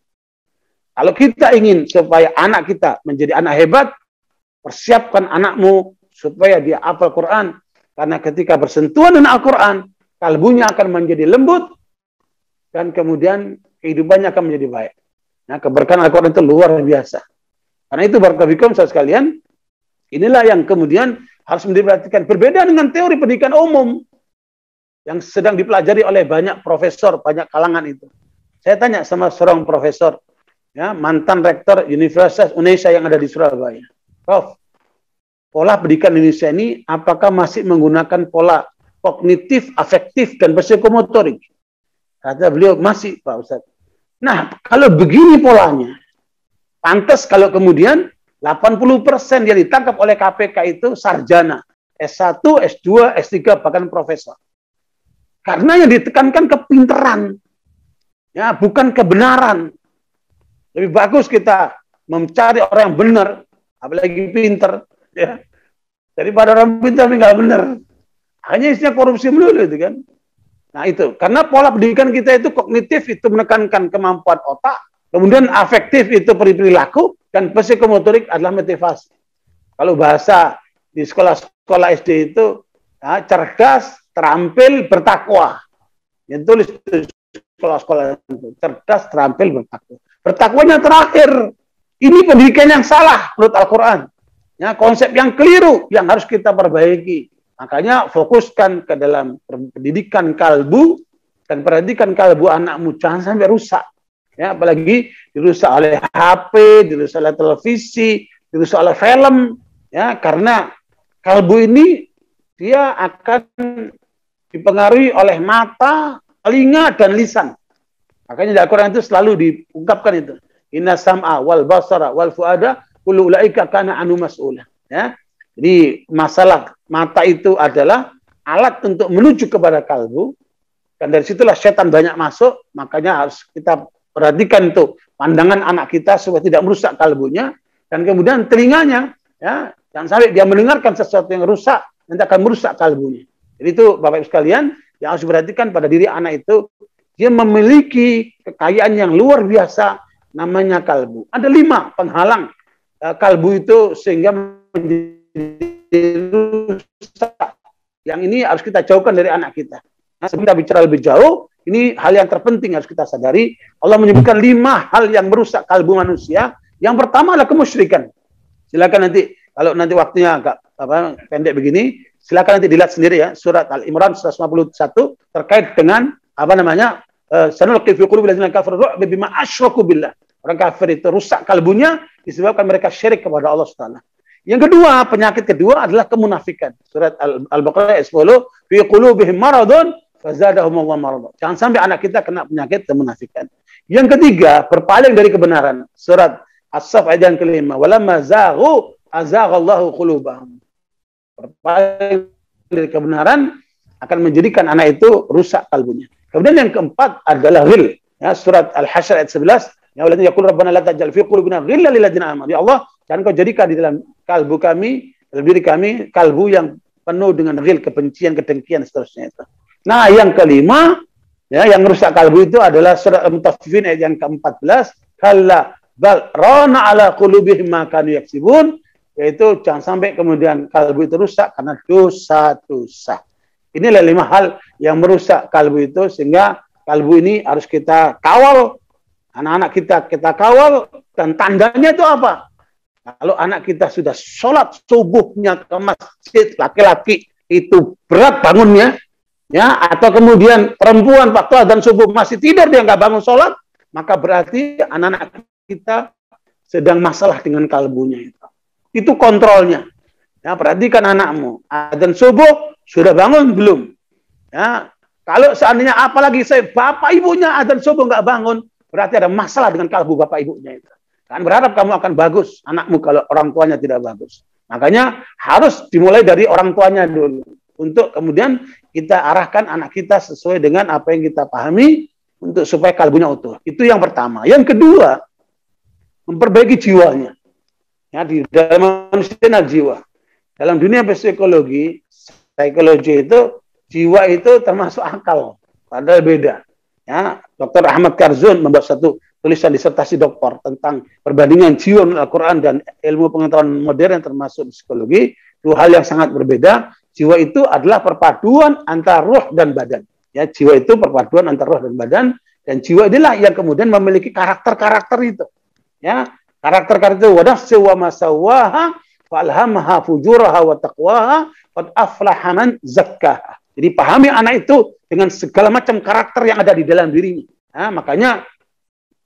Kalau kita ingin supaya anak kita menjadi anak hebat, persiapkan anakmu supaya dia hafal Quran. Karena ketika bersentuhan dengan Al-Quran, kalbunya akan menjadi lembut, dan kemudian kehidupannya akan menjadi baik. Nah, keberkahan Al-Quran itu luar biasa. Karena itu barakallahu fikum saudara sekalian, inilah yang kemudian harus diperhatikan. Berbeda dengan teori pendidikan umum yang sedang dipelajari oleh banyak profesor, banyak kalangan itu. Saya tanya sama seorang profesor, ya, mantan rektor Universitas Indonesia yang ada di Surabaya. Prof, pola pendidikan Indonesia ini apakah masih menggunakan pola kognitif, afektif, dan psikomotorik? Kata beliau, masih Pak Ustadz. Nah, kalau begini polanya, pantas kalau kemudian 80% yang ditangkap oleh KPK itu sarjana, S1, S2, S3, bahkan profesor. Karena yang ditekankan kepinteran, ya, bukan kebenaran. Lebih bagus kita mencari orang yang benar, apalagi pinter, ya, daripada orang pintar tapi nggak benar. Hanya isinya korupsi melulu itu kan. Nah itu, karena pola pendidikan kita itu kognitif, itu menekankan kemampuan otak, kemudian afektif itu perilaku, dan psikomotorik adalah motivasi. Kalau bahasa di sekolah-sekolah SD itu, ya, cerdas, terampil, bertakwa. Yang tulis di sekolah-sekolah itu, cerdas, terampil, bertakwa. Bertakwanya terakhir. Ini pendidikan yang salah menurut Al-Quran. Ya, konsep yang keliru yang harus kita perbaiki. Makanya fokuskan ke dalam pendidikan kalbu dan perhatikan kalbu anakmu, jangan sampai rusak. Ya, apalagi dirusak oleh HP, dirusak oleh televisi, dirusak oleh film. Ya, karena kalbu ini dia akan dipengaruhi oleh mata, telinga, dan lisan. Makanya di Al-Quran itu selalu diungkapkan itu. Inna sam'a wal basara wal fuada kullu ulaika kana anu mas'ula. Ya. Jadi masalah mata itu adalah alat untuk menuju kepada kalbu, dan dari situlah setan banyak masuk. Makanya harus kita perhatikan itu pandangan anak kita supaya tidak merusak kalbunya, dan kemudian telinganya, ya, jangan sampai dia mendengarkan sesuatu yang rusak nanti akan merusak kalbunya. Jadi itu Bapak Ibu sekalian yang harus diperhatikan pada diri anak itu, dia memiliki kekayaan yang luar biasa namanya kalbu. Ada 5 penghalang kalbu itu sehingga menjadi rusak. Yang ini harus kita jauhkan dari anak kita. Nah, sebelum kita bicara lebih jauh, ini hal yang terpenting harus kita sadari. Allah menyebutkan 5 hal yang merusak kalbu manusia. Yang pertama adalah kemusyrikan. Silakan nanti, kalau nanti waktunya agak pendek begini, silakan nanti dilihat sendiri ya, surat Al-Imran 151 terkait dengan sanulqi fi qulubil ladzina kafaru ru'ba bima asyraku billah. Orang kafir itu rusak kalbunya disebabkan mereka syirik kepada Allah Subhanahu. Yang kedua, penyakit kedua adalah kemunafikan. Surat Al-Baqarah ayat 10, fi qulubihim maradun fazadahumullahu marada. Jangan sampai anak kita kena penyakit kemunafikan. Yang ketiga, berpaling dari kebenaran. Surat As-Saff ayat yang kelima, walamma zaghu azaghallahu qulubahum. Berpaling dari kebenaran akan menjadikan anak itu rusak kalbunya. Kemudian yang keempat adalah ghil. Ya, surat Al-Hasyr ayat 11, ya Allah yaqul rabbana la taj'al fi qulubina ghillan lil ladzina amanu. Ya Allah, jangan kau jadikan di dalam kalbu kami, dalam diri kami, kalbu yang penuh dengan ghil, kebencian, kedengkian, seterusnya itu. Nah, yang kelima, ya, yang merusak kalbu itu adalah surat Al-Mutaffifin ayat yang ke-14, kalla bal rana ala qulubihim ma kanu yaksibun, yaitu jangan sampai kemudian kalbu itu rusak karena dosa-dosa. Inilah 5 hal yang merusak kalbu itu, sehingga kalbu ini harus kita kawal. Anak-anak kita kawal, dan tandanya itu apa? Kalau anak kita sudah sholat subuhnya ke masjid, laki-laki itu berat bangunnya, ya, atau kemudian perempuan waktu adzan subuh masih tidur, dia nggak bangun sholat, maka berarti anak-anak kita sedang masalah dengan kalbunya itu. Itu kontrolnya. Ya, perhatikan anakmu. Adzan subuh sudah bangun belum? Ya, kalau seandainya apalagi bapak ibunya adzan subuh nggak bangun, berarti ada masalah dengan kalbu bapak ibunya itu. Kan berharap kamu akan bagus anakmu kalau orang tuanya tidak bagus. Makanya harus dimulai dari orang tuanya dulu. Untuk kemudian kita arahkan anak kita sesuai dengan apa yang kita pahami untuk supaya kalbunya utuh. Itu yang pertama. Yang kedua, memperbaiki jiwanya. Ya, di dalam manusia ada jiwa. Dalam dunia psikologi itu jiwa itu termasuk akal, padahal beda. Ya, Dr. Ahmad Karzun membuat satu tulisan disertasi doktor tentang perbandingan jiwa Al-Quran dan ilmu pengetahuan modern termasuk psikologi. Dua hal yang sangat berbeda. Jiwa itu adalah perpaduan antara roh dan badan. Ya, jiwa itu perpaduan antara roh dan badan, dan jiwa inilah yang kemudian memiliki karakter-karakter itu. Ya, karakter-karakter itu wadafsi wa masawaha falhamaha fujuraha wa taqwaha qad aflaha man zakkaha. Jadi pahami anak itu dengan segala macam karakter yang ada di dalam dirinya. Nah, makanya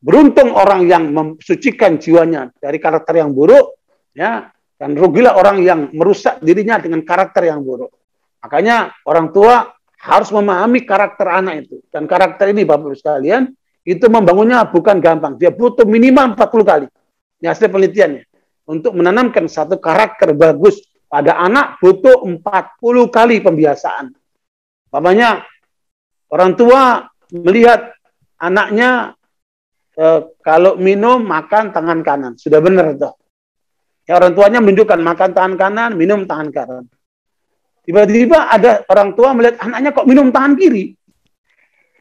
beruntung orang yang mensucikan jiwanya dari karakter yang buruk, ya, dan rugilah orang yang merusak dirinya dengan karakter yang buruk. Makanya orang tua harus memahami karakter anak itu. Dan karakter ini, Bapak Ibu sekalian, itu membangunnya bukan gampang. Dia butuh minimal 40 kali. Ini hasil penelitiannya. Untuk menanamkan satu karakter bagus pada anak butuh 40 kali pembiasaan. Umpamanya orang tua melihat anaknya kalau minum makan tangan kanan, sudah benar tuh. Ya, orang tuanya menunjukkan makan tangan kanan, minum tangan kanan. Tiba-tiba ada orang tua melihat anaknya kok minum tangan kiri.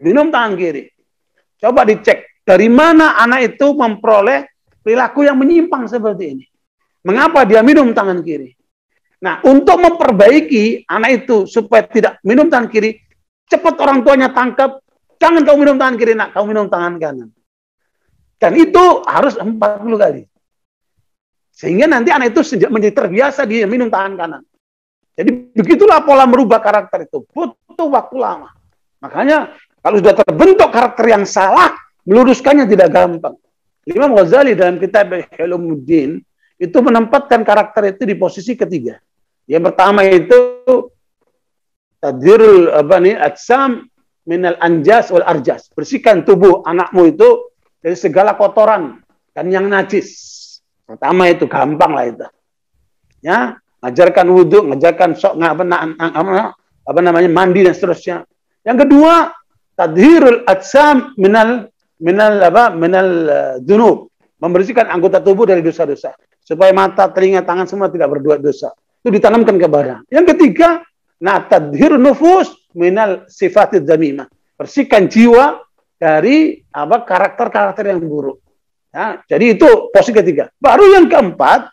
Minum tangan kiri. Coba dicek dari mana anak itu memperoleh perilaku yang menyimpang seperti ini. Mengapa dia minum tangan kiri? Nah, untuk memperbaiki anak itu supaya tidak minum tangan kiri, cepat orang tuanya tangkap, jangan kau minum tangan kiri, nak, kau minum tangan kanan. Dan itu harus 40 kali. Sehingga nanti anak itu menjadi terbiasa dia minum tangan kanan. Jadi begitulah pola merubah karakter itu. Butuh waktu lama. Makanya kalau sudah terbentuk karakter yang salah, meluruskannya tidak gampang. Imam Ghazali dalam kitab Ulumuddin itu menempatkan karakter itu di posisi ketiga. Yang pertama itu tadhirul atsam minal anjas wal arjas. Bersihkan tubuh anakmu itu dari segala kotoran dan yang najis. Pertama itu gampang lah itu. Ya, ngajarkan wudhu, ngajarkan mandi dan seterusnya. Yang kedua, tadhirul atsam minal dzunub. Membersihkan anggota tubuh dari dosa-dosa. Supaya mata, telinga, tangan semua tidak berbuat dosa. Itu ditanamkan ke badan. Yang ketiga, tadhirun nufus minal sifatid dzamimah. Bersihkan jiwa dari karakter-karakter yang buruk. Ya, jadi itu posisi ketiga. Baru yang keempat,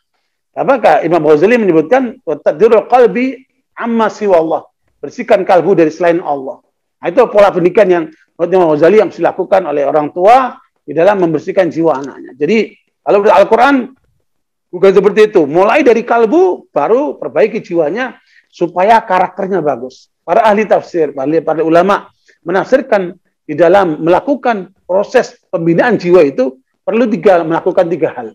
apakah Imam Ghazali menyebutkan tadhirul qalbi amma siwallah. Bersihkan kalbu dari selain Allah. Nah, itu pola pendidikan yang Imam Ghazali yang dilakukan oleh orang tua di dalam membersihkan jiwa anaknya. Jadi kalau Al-Quran bukan seperti itu. Mulai dari kalbu, baru perbaiki jiwanya supaya karakternya bagus. Para ahli tafsir, para ulama menafsirkan di dalam melakukan proses pembinaan jiwa itu perlu melakukan tiga hal.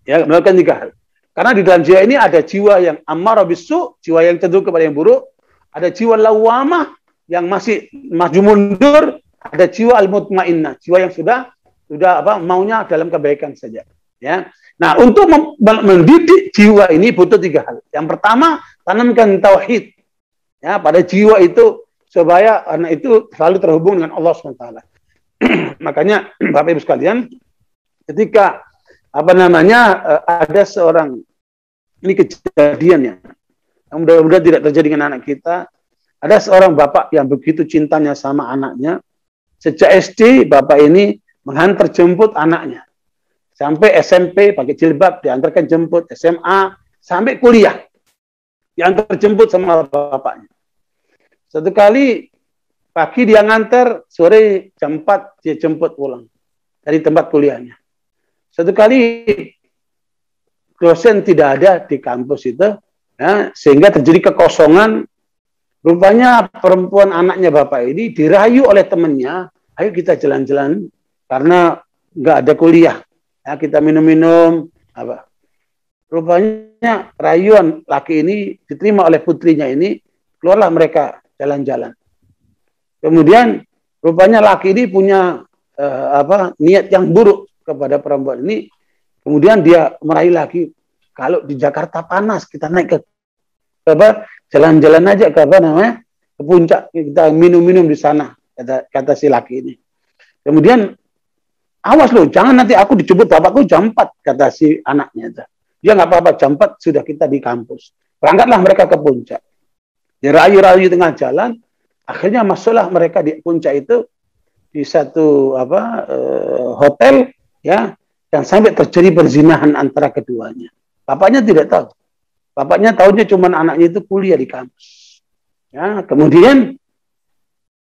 Ya, melakukan tiga hal. Karena di dalam jiwa ini ada jiwa yang ammarah bisu, jiwa yang cenderung kepada yang buruk, ada jiwa lawamah yang masih maju mundur, ada jiwa al-mutmainnah, jiwa yang sudah maunya dalam kebaikan saja. Ya. Nah, untuk mendidik jiwa ini butuh tiga hal. Yang pertama, tanamkan tauhid. Ya, pada jiwa itu supaya anak itu selalu terhubung dengan Allah SWT. Makanya Bapak Ibu sekalian, ketika ada seorang, ini kejadiannya, mudah-mudahan tidak terjadi dengan anak kita. Ada seorang bapak yang begitu cintanya sama anaknya. Sejak SD bapak ini menghantar jemput anaknya sampai SMP pakai jilbab, diantarkan jemput, SMA sampai kuliah diantar jemput sama bapaknya. Satu kali pagi dia nganter, sore jam 4 dia jemput pulang dari tempat kuliahnya. Satu kali dosen tidak ada di kampus itu, ya, sehingga terjadi kekosongan Rupanya perempuan anaknya bapak ini dirayu oleh temannya, ayo kita jalan-jalan karena nggak ada kuliah, ya kita minum-minum apa. Rupanya rayuan laki ini diterima oleh putrinya ini, keluarlah mereka jalan-jalan. Kemudian rupanya laki ini punya niat yang buruk kepada perempuan ini. Kemudian dia merayu lagi, kalau di Jakarta panas kita naik ke jalan-jalan aja ke ke puncak, kita minum-minum di sana, kata si laki ini. Kemudian awas loh, jangan nanti aku dijemput bapakku jam 4, kata si anaknya. Dia nggak apa-apa, jam 4 sudah kita di kampus. Berangkatlah mereka ke puncak. Dirayu-rayu tengah jalan, akhirnya masuklah mereka di puncak itu di satu hotel, ya, dan sampai terjadi perzinahan antara keduanya. Bapaknya tidak tahu. Bapaknya tahunya cuma anaknya itu kuliah di kampus. Ya, kemudian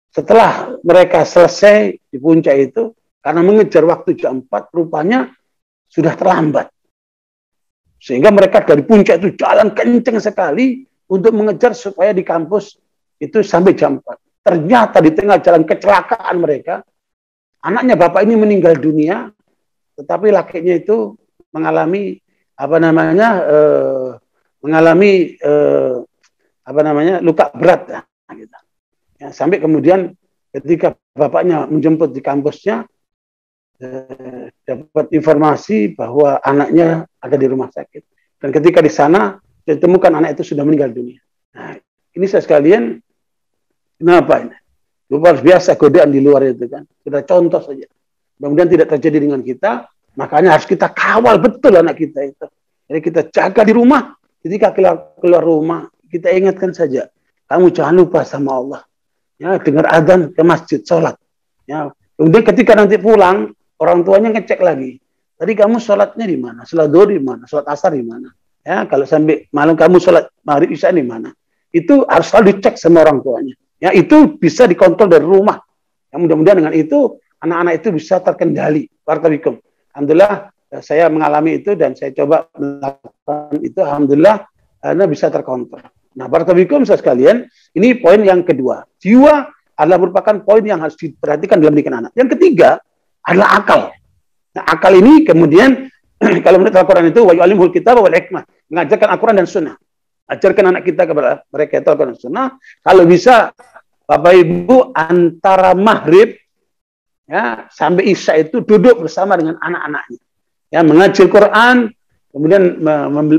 setelah mereka selesai di puncak itu, karena mengejar waktu jam 4, rupanya sudah terlambat. Sehingga mereka dari puncak itu jalan kenceng sekali untuk mengejar supaya di kampus itu sampai jam 4. Ternyata di tengah jalan kecelakaan mereka, anaknya bapak ini meninggal dunia, tetapi lakinya itu mengalami luka berat, gitu. Ya, sampai kemudian ketika bapaknya menjemput di kampusnya, dapat informasi bahwa anaknya ada di rumah sakit, dan ketika di sana ditemukan anak itu sudah meninggal dunia. Nah, ini saya sekalian, kenapa ini? Luar biasa godaan di luar itu kan, sudah contoh saja. Mudah-mudahan tidak terjadi dengan kita, makanya harus kita kawal betul anak kita itu. Jadi kita jaga di rumah, ketika keluar rumah, kita ingatkan saja, kamu jangan lupa sama Allah. Ya, dengar adzan ke masjid, sholat. Ya, kemudian ketika nanti pulang, orang tuanya ngecek lagi. Tadi kamu sholatnya di mana? Sholat zuhur di mana? Sholat asar di mana? Ya, kalau sampai malam kamu sholat maghrib isya di mana? Itu harus selalu dicek sama orang tuanya. Ya, itu bisa dikontrol dari rumah. Ya, mudah-mudahan dengan itu anak-anak itu bisa terkendali. Barakallahu. Alhamdulillah saya mengalami itu dan saya coba melakukan itu. Alhamdulillah bisa terkontrol. Nah, barakallahu sekalian, ini poin yang kedua. Jiwa adalah merupakan poin yang harus diperhatikan dalam pendidikan anak. Yang ketiga adalah akal. Nah, akal ini kemudian kalau menurut Al-Quran itu wa yu'allimul kitaba wal hikmah, mengajarkan Al-Quran dan Sunnah. Ajarkan anak kita kepada mereka itu Al-Quran dan Sunnah. Kalau bisa Bapak Ibu antara maghrib ya sampai isya itu duduk bersama dengan anak-anaknya. Ya, mengajar Quran, kemudian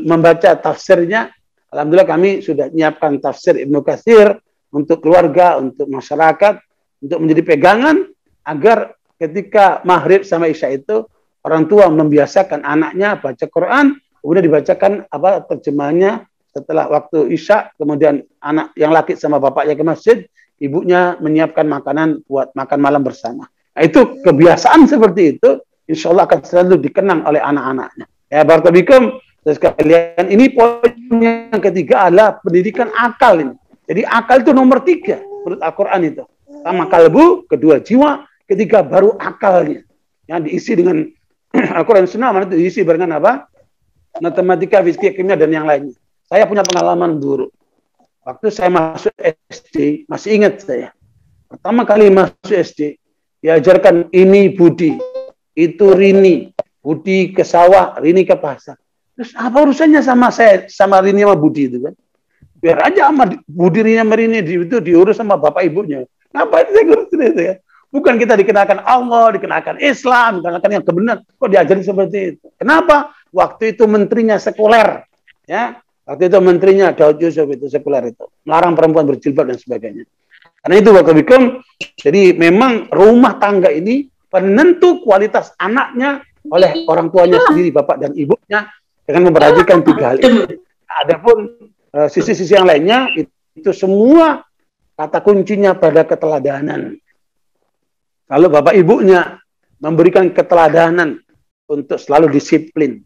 membaca tafsirnya. Alhamdulillah kami sudah menyiapkan tafsir Ibnu Katsir untuk keluarga, untuk masyarakat, untuk menjadi pegangan agar ketika maghrib sama isya itu orang tua membiasakan anaknya baca Quran, kemudian dibacakan terjemahannya setelah waktu isya, kemudian anak yang laki sama bapaknya ke masjid, ibunya menyiapkan makanan buat makan malam bersama. Nah, itu kebiasaan seperti itu, insya Allah akan selalu dikenang oleh anak-anaknya. Ya, barakallahu sekalian, ini poin yang ketiga adalah pendidikan akal ini. Jadi akal itu nomor 3 menurut Al-Quran itu. Pertama kalbu, kedua jiwa, ketiga baru akalnya. Yang diisi dengan Al-Quran Sunnah, itu diisi dengan apa? Matematika, fisika, kimia, dan yang lainnya. Saya punya pengalaman buruk. Waktu saya masuk SD, masih ingat saya. Pertama kali masuk SD, diajarkan ini budi, itu rini. Budi ke sawah, rini ke pasar. Terus apa urusannya sama saya, sama rini sama budi itu kan? Biar aja sama budi rini sama rini itu diurus sama bapak ibunya. Ngapain saya ngurusin itu ya? Bukan kita dikenalkan Allah, dikenalkan Islam, dikenalkan yang kebenaran. Kok diajarin seperti itu? Kenapa? Waktu itu menterinya sekuler. Ya, waktu itu menterinya Daud Yusuf itu sekuler itu. Melarang perempuan berjilbab dan sebagainya. Karena itu barakallahu. Jadi memang rumah tangga ini penentu kualitas anaknya oleh orang tuanya sendiri, bapak dan ibunya, dengan memperhatikan 3 hal ini. Adapun sisi-sisi yang lainnya itu semua kata kuncinya pada keteladanan. Kalau bapak ibunya memberikan keteladanan untuk selalu disiplin,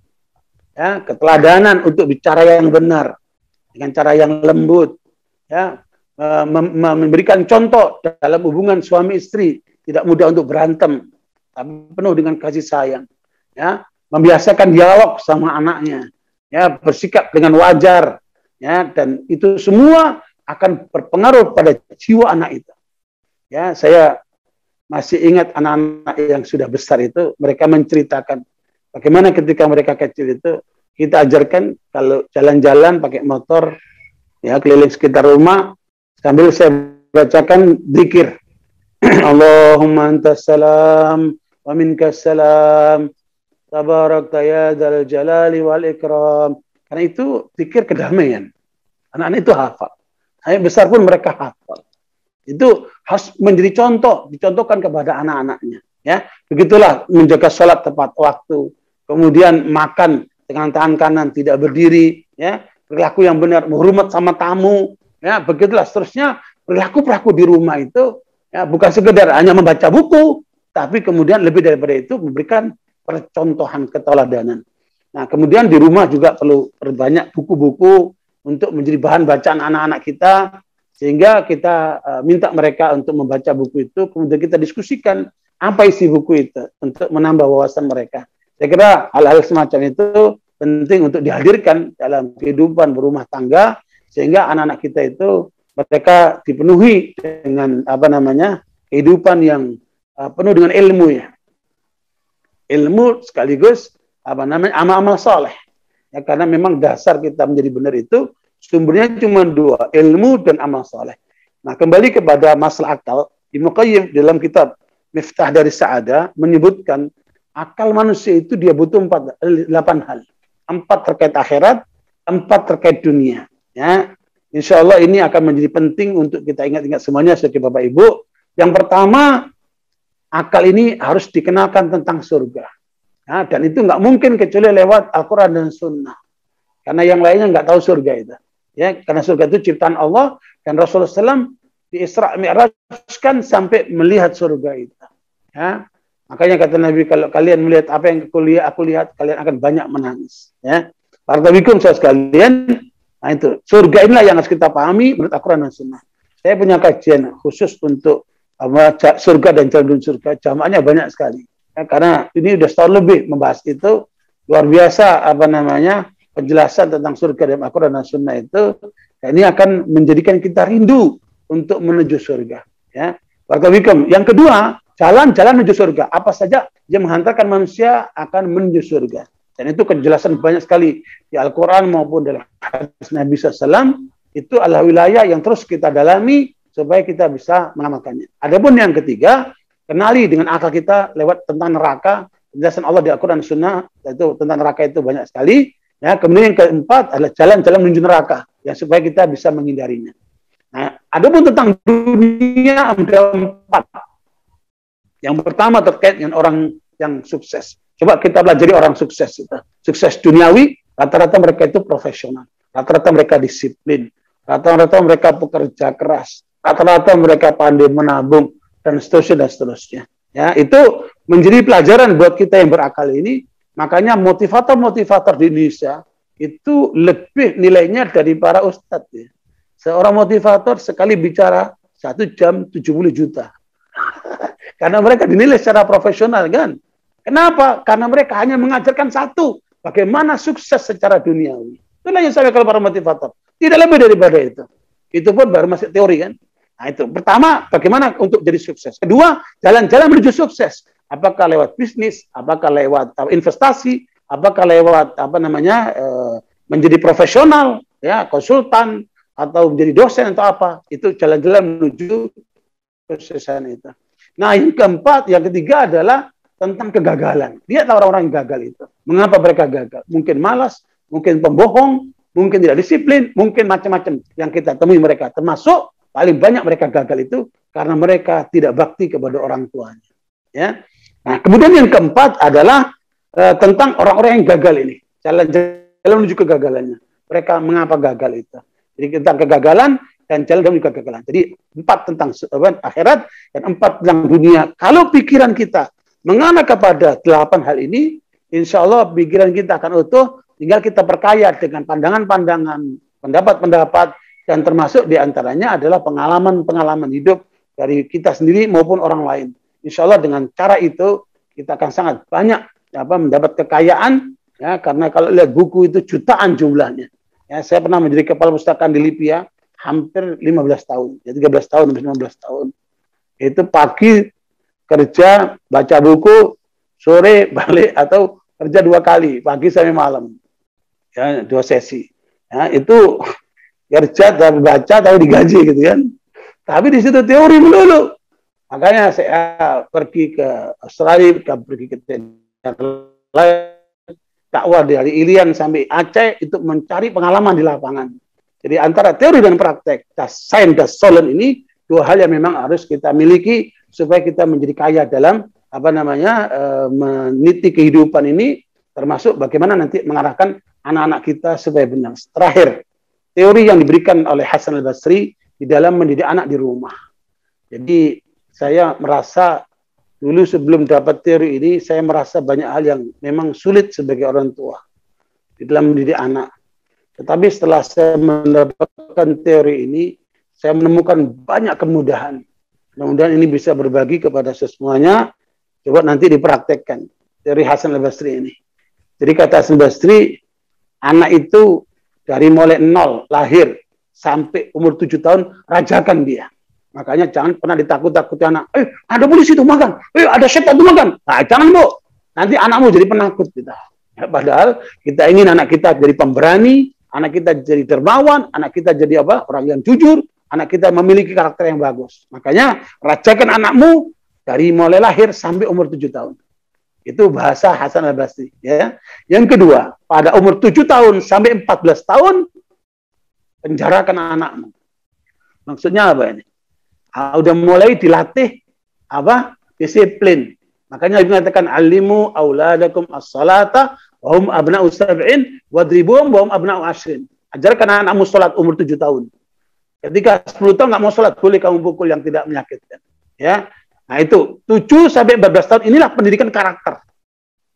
ya, keteladanan untuk bicara yang benar dengan cara yang lembut, ya, memberikan contoh dalam hubungan suami istri, tidak mudah untuk berantem, tapi penuh dengan kasih sayang, ya, membiasakan dialog sama anaknya, ya, bersikap dengan wajar, ya, dan itu semua akan berpengaruh pada jiwa anak itu. Ya, saya masih ingat anak-anak yang sudah besar itu, mereka menceritakan bagaimana ketika mereka kecil itu kita ajarkan kalau jalan-jalan pakai motor, ya keliling sekitar rumah, sambil saya bacakan zikir. Allahumma antas salam wa minkas salam, tabarakta ya dzal jalali wal ikram. Karena itu zikir kedamaian. Anak-anak itu hafal. Saya besar pun mereka hafal. Itu harus menjadi contoh, dicontohkan kepada anak-anaknya. Ya, begitulah menjaga sholat tepat waktu, kemudian makan dengan tangan kanan, tidak berdiri, ya, perilaku yang benar, menghormat sama tamu, ya, begitulah seterusnya. Perilaku-perilaku di rumah itu, ya, bukan sekedar hanya membaca buku, tapi kemudian lebih daripada itu memberikan percontohan keteladanan. Nah, kemudian di rumah juga perlu perbanyak buku-buku untuk menjadi bahan bacaan anak-anak kita, sehingga kita minta mereka untuk membaca buku itu, kemudian kita diskusikan apa isi buku itu untuk menambah wawasan mereka. Saya kira hal-hal semacam itu penting untuk dihadirkan dalam kehidupan berumah tangga, sehingga anak-anak kita itu mereka dipenuhi dengan kehidupan yang penuh dengan ilmu, ya. Ilmu sekaligus amal-amal soleh. Ya, karena memang dasar kita menjadi benar itu sumbernya cuma dua, ilmu dan amal soleh. Nah, kembali kepada masalah akal, Ibnu Qayyim dalam kitab Miftah dari Sa'adah menyebutkan akal manusia itu dia butuh 8 hal. 4 terkait akhirat, 4 terkait dunia. Ya, insya Allah ini akan menjadi penting untuk kita ingat-ingat semuanya sebagai Bapak Ibu. Yang pertama, akal ini harus dikenalkan tentang surga. Ya, dan itu nggak mungkin kecuali lewat Al-Quran dan Sunnah. Karena yang lainnya nggak tahu surga itu. Ya, karena surga itu ciptaan Allah dan Rasulullah SAW di Isra Mi'rajkan sampai melihat surga itu. Ya, makanya kata Nabi, kalau kalian melihat apa yang aku lihat, kalian akan banyak menangis. Ya, Barakallahu saya sekalian. Nah itu surga inilah yang harus kita pahami menurut Al-Quran dan Sunnah. Saya punya kajian khusus untuk surga dan jalan surga. Jamaahnya banyak sekali. Ya, karena ini udah setahun lebih membahas itu, luar biasa penjelasan tentang surga dalam Al-Quran dan Sunnah itu, dan ini akan menjadikan kita rindu untuk menuju surga. Ya. Yang kedua, jalan-jalan menuju surga. Apa saja yang menghantarkan manusia akan menuju surga. Dan itu kejelasan banyak sekali di Al-Quran maupun dalam hadis Nabi SAW. Itu adalah wilayah yang terus kita dalami supaya kita bisa mengamalkannya. Adapun yang ketiga, kenali dengan akal kita lewat tentang neraka. Penjelasan Allah di Al-Quran dan Sunnah itu tentang neraka itu banyak sekali. Ya, kemudian yang keempat adalah jalan-jalan menuju neraka, ya, supaya kita bisa menghindarinya. Nah, adapun tentang dunia ada 4. Yang pertama terkait dengan orang yang sukses. Coba kita pelajari orang sukses itu. Sukses duniawi, rata-rata mereka itu profesional, rata-rata mereka disiplin, rata-rata mereka pekerja keras, rata-rata mereka pandai menabung, dan seterusnya dan seterusnya. Ya, itu menjadi pelajaran buat kita yang berakal ini. Makanya motivator-motivator di Indonesia itu lebih nilainya dari para ustadz. Ya. Seorang motivator sekali bicara 1 jam 70 juta. Karena mereka dinilai secara profesional, kan? Kenapa? Karena mereka hanya mengajarkan satu, bagaimana sukses secara duniawi. Itulah yang saya kalau para motivator. Tidak lebih daripada itu. Itu pun baru masih teori, kan? Nah itu. Pertama, bagaimana untuk jadi sukses. Kedua, jalan-jalan menuju sukses. Apakah lewat bisnis, apakah lewat investasi, apakah lewat menjadi profesional, ya, konsultan, atau menjadi dosen atau apa. Itu jalan-jalan menuju kesuksesan itu. Nah, yang keempat, yang ketiga adalah tentang kegagalan. Lihatlah orang-orang yang gagal itu. Mengapa mereka gagal? Mungkin malas, mungkin pembohong, mungkin tidak disiplin, mungkin macam-macam yang kita temui mereka. Termasuk paling banyak mereka gagal itu karena mereka tidak bakti kepada orang tuanya. Ya. Nah, kemudian yang keempat adalah tentang orang-orang yang gagal ini. Jalan-jalan menuju kegagalannya. Mereka mengapa gagal itu. Jadi tentang kegagalan dan jalan menuju kegagalan. Jadi 4 tentang akhirat dan 4 tentang dunia. Kalau pikiran kita mengarah kepada 8 hal ini, insya Allah pikiran kita akan utuh, tinggal kita perkaya dengan pandangan-pandangan, pendapat-pendapat, dan termasuk diantaranya adalah pengalaman-pengalaman hidup dari kita sendiri maupun orang lain. Insya Allah dengan cara itu kita akan sangat banyak mendapat kekayaan, ya, karena kalau lihat buku itu jutaan jumlahnya. Ya, saya pernah menjadi kepala pustakaan di Libya, hampir 15 tahun, ya 13 tahun, 15 tahun. Itu pagi kerja, baca buku, sore balik atau kerja 2 kali, pagi sampai malam. Ya, 2 sesi. Ya, itu kerja dan baca tahu digaji gitu kan. Tapi di situ teori melulu. Makanya saya pergi ke Australia, pergi ke dakwah dari Irian sampai Aceh itu mencari pengalaman di lapangan. Jadi antara teori dan praktek, sains dan solen ini dua hal yang memang harus kita miliki supaya kita menjadi kaya dalam meniti kehidupan ini, termasuk bagaimana nanti mengarahkan anak-anak kita supaya benar. Terakhir, teori yang diberikan oleh Hasan al-Basri di dalam mendidik anak di rumah. Jadi saya merasa dulu sebelum dapat teori ini, saya merasa banyak hal yang memang sulit sebagai orang tua di dalam mendidik anak. Tetapi setelah saya mendapatkan teori ini, saya menemukan banyak kemudahan. Mudah-mudahan ini bisa berbagi kepada semuanya. Coba nanti dipraktekkan teori Hasan al-Basri ini. Jadi kata Hasan al-Basri, anak itu dari mulai 0 lahir sampai umur 7 tahun rajakan dia. Makanya jangan pernah ditakut-takuti anak. Ada polisi tuh makan. Ada setan tuh makan. Nah, jangan, Bu. Nanti anakmu jadi penakut kita. Ya, padahal kita ingin anak kita jadi pemberani, anak kita jadi dermawan, anak kita jadi orang yang jujur, anak kita memiliki karakter yang bagus. Makanya rajakan anakmu dari mulai lahir sampai umur 7 tahun. Itu bahasa Hasan al-Basri. Ya. Yang kedua, pada umur 7 tahun sampai 14 tahun, penjarakan anakmu. Maksudnya apa ini? Udah mulai dilatih disiplin. Makanya dikatakan alimu auladakum as-salata wa hum abna'u sab'in wadribuhum wa hum abna'u ashrin. Ajarkan anakmu salat umur 7 tahun. Ketika 10 tahun nggak mau salat, boleh kamu pukul yang tidak menyakitkan. Ya. Nah itu 7 sampai 14 tahun inilah pendidikan karakter.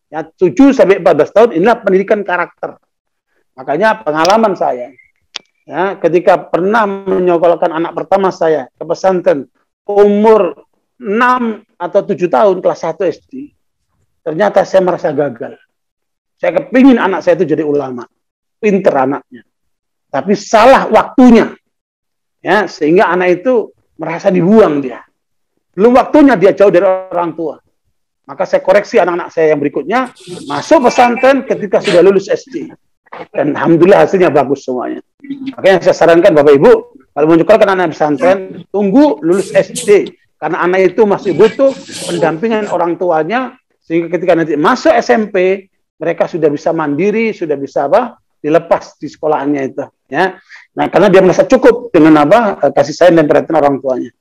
Ya, 7 sampai 14 tahun inilah pendidikan karakter. Makanya pengalaman saya, ya, ketika pernah menyekolahkan anak pertama saya ke pesantren umur 6 atau 7 tahun kelas 1 SD, ternyata saya merasa gagal. Saya kepingin anak saya itu jadi ulama, pinter anaknya, tapi salah waktunya, ya, sehingga anak itu merasa dibuang dia. Belum waktunya dia jauh dari orang tua. Maka saya koreksi anak-anak saya yang berikutnya masuk pesantren ketika sudah lulus SD. Dan alhamdulillah hasilnya bagus semuanya. Makanya saya sarankan Bapak Ibu, kalau menyekolahkan anak pesantren, tunggu lulus SD. Karena anak itu masih butuh pendampingan orang tuanya, sehingga ketika nanti masuk SMP, mereka sudah bisa mandiri, sudah bisa dilepas di sekolahannya itu. Ya. Nah, karena dia merasa cukup dengan kasih sayang dan perhatian orang tuanya.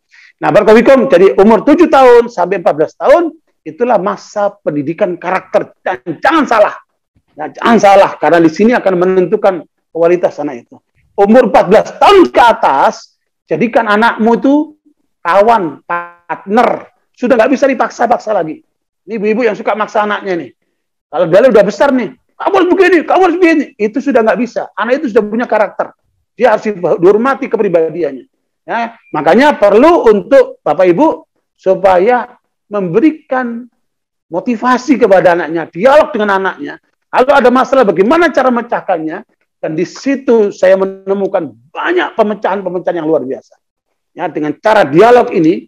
Nah, barakallahu, jadi umur 7 tahun sampai 14 tahun, itulah masa pendidikan karakter. Dan jangan salah. Ya, jangan salah, karena di sini akan menentukan kualitas anak itu. Umur 14 tahun ke atas, jadikan anakmu itu kawan, partner. Sudah nggak bisa dipaksa-paksa lagi. Ini ibu-ibu yang suka maksa anaknya nih. Kalau dia udah besar nih, kamu harus begini, kamu harus begini. Itu sudah nggak bisa. Anak itu sudah punya karakter. Dia harus dihormati kepribadiannya. Ya, makanya perlu untuk Bapak Ibu supaya memberikan motivasi kepada anaknya, dialog dengan anaknya. Kalau ada masalah, bagaimana cara memecahkannya? Dan di situ saya menemukan banyak pemecahan-pemecahan yang luar biasa. Ya, dengan cara dialog ini,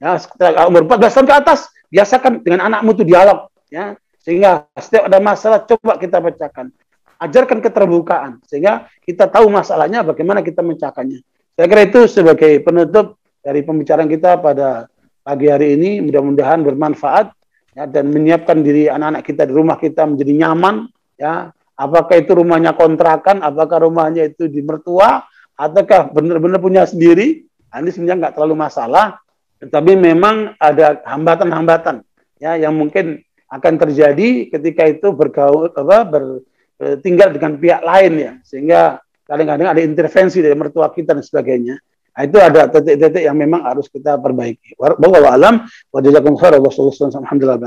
ya, setelah umur 14 tahun ke atas, biasakan dengan anakmu itu dialog. Ya, sehingga setiap ada masalah, coba kita pecahkan. Ajarkan keterbukaan, sehingga kita tahu masalahnya, bagaimana kita memecahkannya. Saya kira itu sebagai penutup dari pembicaraan kita pada pagi hari ini, mudah-mudahan bermanfaat, ya, dan menyiapkan diri anak-anak kita di rumah kita menjadi nyaman. Ya, apakah itu rumahnya kontrakan, apakah rumahnya itu di mertua, ataukah benar-benar punya sendiri. Ini sebenarnya nggak terlalu masalah, tetapi memang ada hambatan-hambatan, ya, yang mungkin akan terjadi ketika itu tinggal dengan pihak lain, ya, sehingga kadang-kadang ada intervensi dari mertua kita dan sebagainya. Nah, itu ada titik-titik yang memang harus kita perbaiki. Wallahu a'lam wa jazakumullahu khairan wa sallallahu alhamdulillah.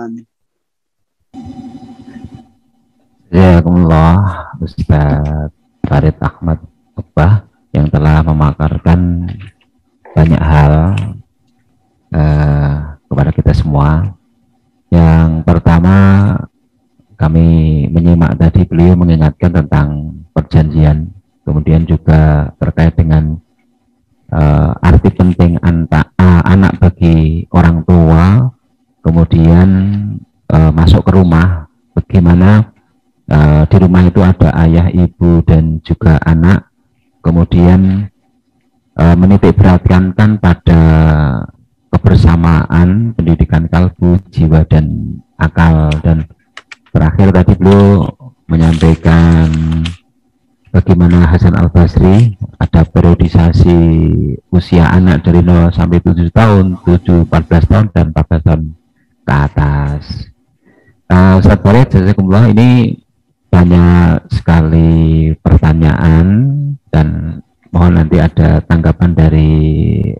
Jazakumullah Ustaz Farid Ahmad Uqbah yang telah memaparkan banyak hal kepada kita semua. Yang pertama, kami menyimak tadi beliau mengingatkan tentang perjanjian, kemudian juga terkait dengan arti penting anak bagi orang tua, kemudian masuk ke rumah, bagaimana di rumah itu ada ayah, ibu, dan juga anak, kemudian menitik beratkan pada kebersamaan, pendidikan kalbu, jiwa, dan akal. Dan terakhir tadi beliau menyampaikan bagaimana Hasan Al-Basri ada periodisasi usia anak dari 0 sampai 7 tahun, 7, 14 tahun, dan 14 tahun ke atas. Ustaz Farid, jazakumullah, ini banyak sekali pertanyaan dan mohon nanti ada tanggapan dari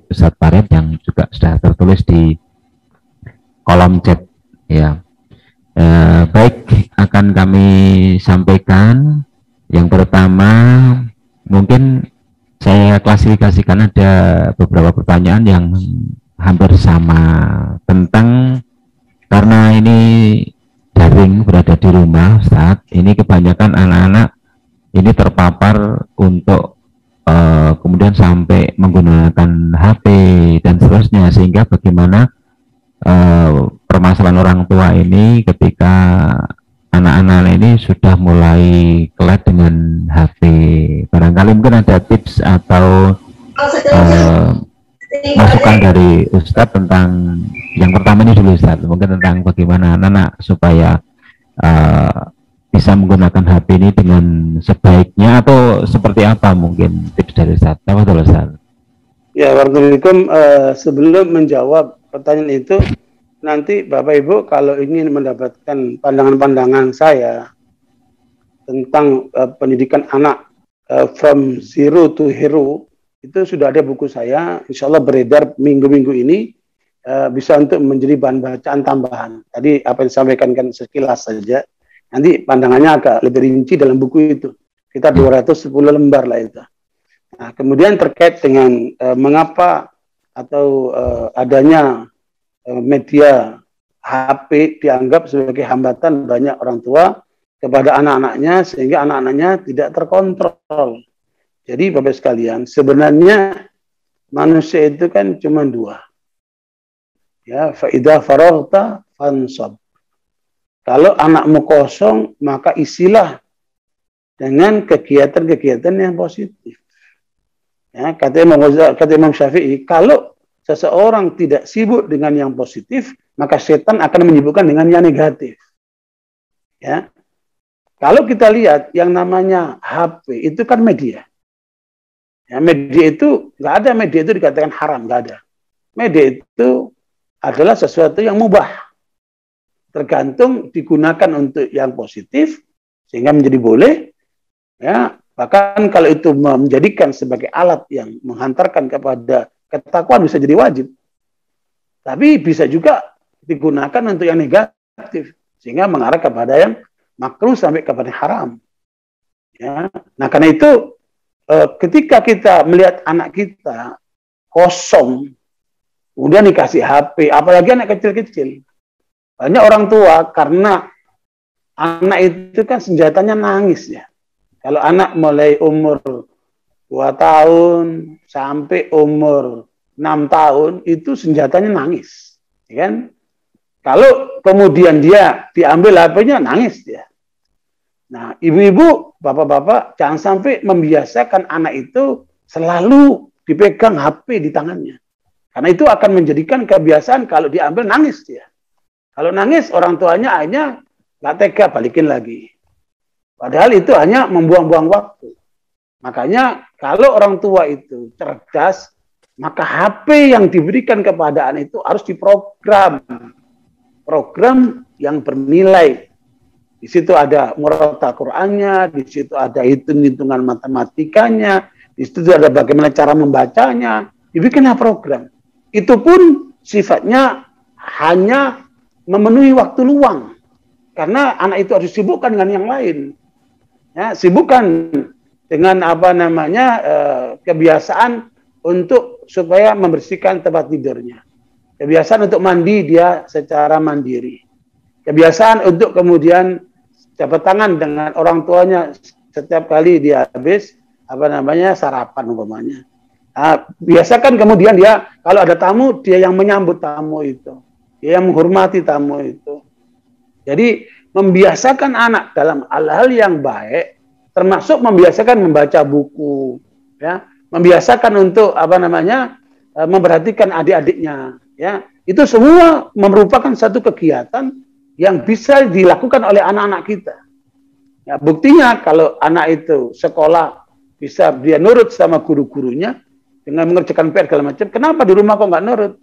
Ustaz Farid yang juga sudah tertulis di kolom chat ya. Baik, akan kami sampaikan. Yang pertama, mungkin saya klasifikasikan ada beberapa pertanyaan yang hampir sama tentang, karena ini daring berada di rumah saat ini, kebanyakan anak-anak ini terpapar untuk kemudian sampai menggunakan HP dan seterusnya, sehingga bagaimana permasalahan orang tua ini ketika anak-anak ini sudah mulai kelet dengan HP. Barangkali mungkin ada tips atau masukan dari Ustadz tentang yang pertama ini dulu, Ustadz, mungkin tentang bagaimana anak-anak supaya bisa menggunakan HP ini dengan sebaiknya, atau seperti apa mungkin tips dari Ustadz. Apa dulu, Ustadz? Ya, Waalaikumsalam. Sebelum menjawab pertanyaan itu, nanti Bapak Ibu kalau ingin mendapatkan pandangan-pandangan saya tentang pendidikan anak from zero to hero, itu sudah ada buku saya, insya Allah beredar minggu-minggu ini, bisa untuk menjadi bahan bacaan tambahan. Tadi apa yang disampaikan kan sekilas saja, nanti pandangannya agak lebih rinci dalam buku itu, kita 210 lembar lah itu. Nah, kemudian terkait dengan mengapa atau adanya media HP dianggap sebagai hambatan banyak orang tua kepada anak-anaknya, sehingga anak-anaknya tidak terkontrol. Jadi Bapak sekalian, sebenarnya manusia itu kan cuma dua. Ya, faidah faraghta fansab. Kalau anakmu kosong, maka isilah dengan kegiatan-kegiatan yang positif. Ya, kata Imam Syafi'i, kalau seseorang tidak sibuk dengan yang positif, maka setan akan menyibukkan dengan yang negatif. Ya, kalau kita lihat yang namanya HP itu kan media. Ya, media itu nggak ada media itu dikatakan haram, nggak ada. Media itu adalah sesuatu yang mubah, tergantung digunakan untuk yang positif sehingga menjadi boleh. Ya, bahkan kalau itu menjadikan sebagai alat yang menghantarkan kepada ketakwaan bisa jadi wajib. Tapi bisa juga digunakan untuk yang negatif sehingga mengarah kepada yang makruh sampai kepada haram. Ya. Nah, karena itu ketika kita melihat anak kita kosong, kemudian dikasih HP, apalagi anak kecil-kecil. Banyak orang tua karena anak itu kan senjatanya nangis ya. Kalau anak mulai umur 2 tahun sampai umur 6 tahun itu senjatanya nangis, ya kan? Kalau kemudian dia diambil HP-nya, nangis dia. Nah, ibu-ibu, bapak-bapak, jangan sampai membiasakan anak itu selalu dipegang HP di tangannya. Karena itu akan menjadikan kebiasaan kalau diambil nangis dia. Kalau nangis orang tuanya akhirnya nggak tega balikin lagi. Padahal itu hanya membuang-buang waktu. Makanya kalau orang tua itu cerdas, maka HP yang diberikan kepada anak itu harus diprogram. Program yang bernilai. Di situ ada murotal Qur'annya, di situ ada hitung-hitungan matematikanya, di situ ada bagaimana cara membacanya. Dibikinlah program. Itu pun sifatnya hanya memenuhi waktu luang. Karena anak itu harus disibukkan dengan yang lain. Ya, sibukkan dengan kebiasaan untuk supaya membersihkan tempat tidurnya. Kebiasaan untuk mandi dia secara mandiri. Kebiasaan untuk kemudian jabat tangan dengan orang tuanya setiap kali dia habis sarapan umpamanya. Biasakan kemudian dia kalau ada tamu, dia yang menyambut tamu itu, dia yang menghormati tamu itu. Jadi membiasakan anak dalam hal-hal yang baik, termasuk membiasakan membaca buku, ya, membiasakan untuk memperhatikan adik-adiknya, ya, itu semua merupakan satu kegiatan yang bisa dilakukan oleh anak-anak kita. Ya, buktinya kalau anak itu sekolah bisa dia nurut sama guru-gurunya dengan mengerjakan PR segala macam, kenapa di rumah kok nggak nurut?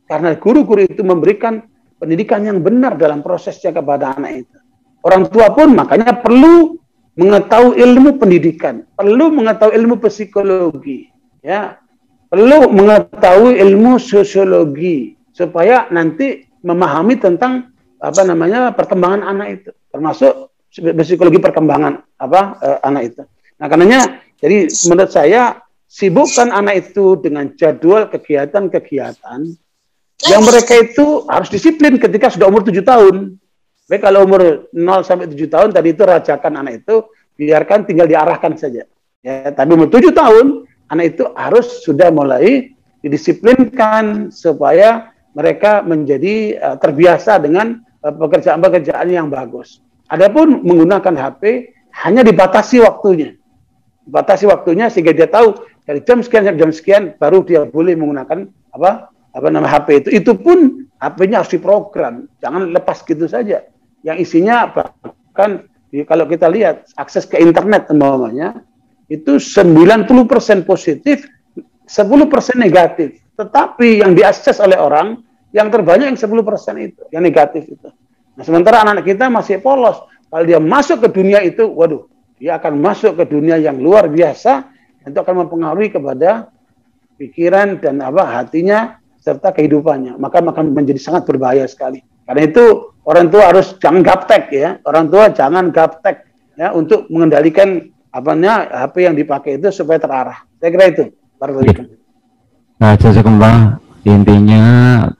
Karena guru-guru itu memberikan pendidikan yang benar dalam prosesnya kepada anak itu. Orang tua pun makanya perlu mengetahui ilmu pendidikan, perlu mengetahui ilmu psikologi, ya, perlu mengetahui ilmu sosiologi supaya nanti memahami tentang perkembangan anak itu, termasuk psikologi perkembangan anak itu. Nah, karenanya jadi menurut saya sibukkan anak itu dengan jadwal kegiatan-kegiatan yang mereka itu harus disiplin ketika sudah umur 7 tahun. Baik, kalau umur 0 sampai 7 tahun tadi itu rajakan anak itu, biarkan tinggal diarahkan saja. Ya, tapi umur 7 tahun anak itu harus sudah mulai didisiplinkan supaya mereka menjadi terbiasa dengan pekerjaan-pekerjaan yang bagus. Adapun menggunakan HP hanya dibatasi waktunya. Batasi waktunya sehingga dia tahu dari jam sekian sampai jam sekian baru dia boleh menggunakan HP itu. Itu pun HP-nya harus diprogram, jangan lepas gitu saja. Yang isinya bahkan kalau kita lihat akses ke internet umpamanya itu 90% positif, 10% negatif. Tetapi yang diakses oleh orang yang terbanyak yang 10% itu, yang negatif itu. Nah, sementara anak-anak kita masih polos. Kalau dia masuk ke dunia itu, waduh, dia akan masuk ke dunia yang luar biasa, itu akan mempengaruhi kepada pikiran dan hatinya serta kehidupannya. Maka akan menjadi sangat berbahaya sekali. Karena itu orang tua harus jangan gaptek ya. Orang tua jangan gaptek ya untuk mengendalikan HP yang dipakai itu supaya terarah. Saya kira itu. Nah, jazakumullah, intinya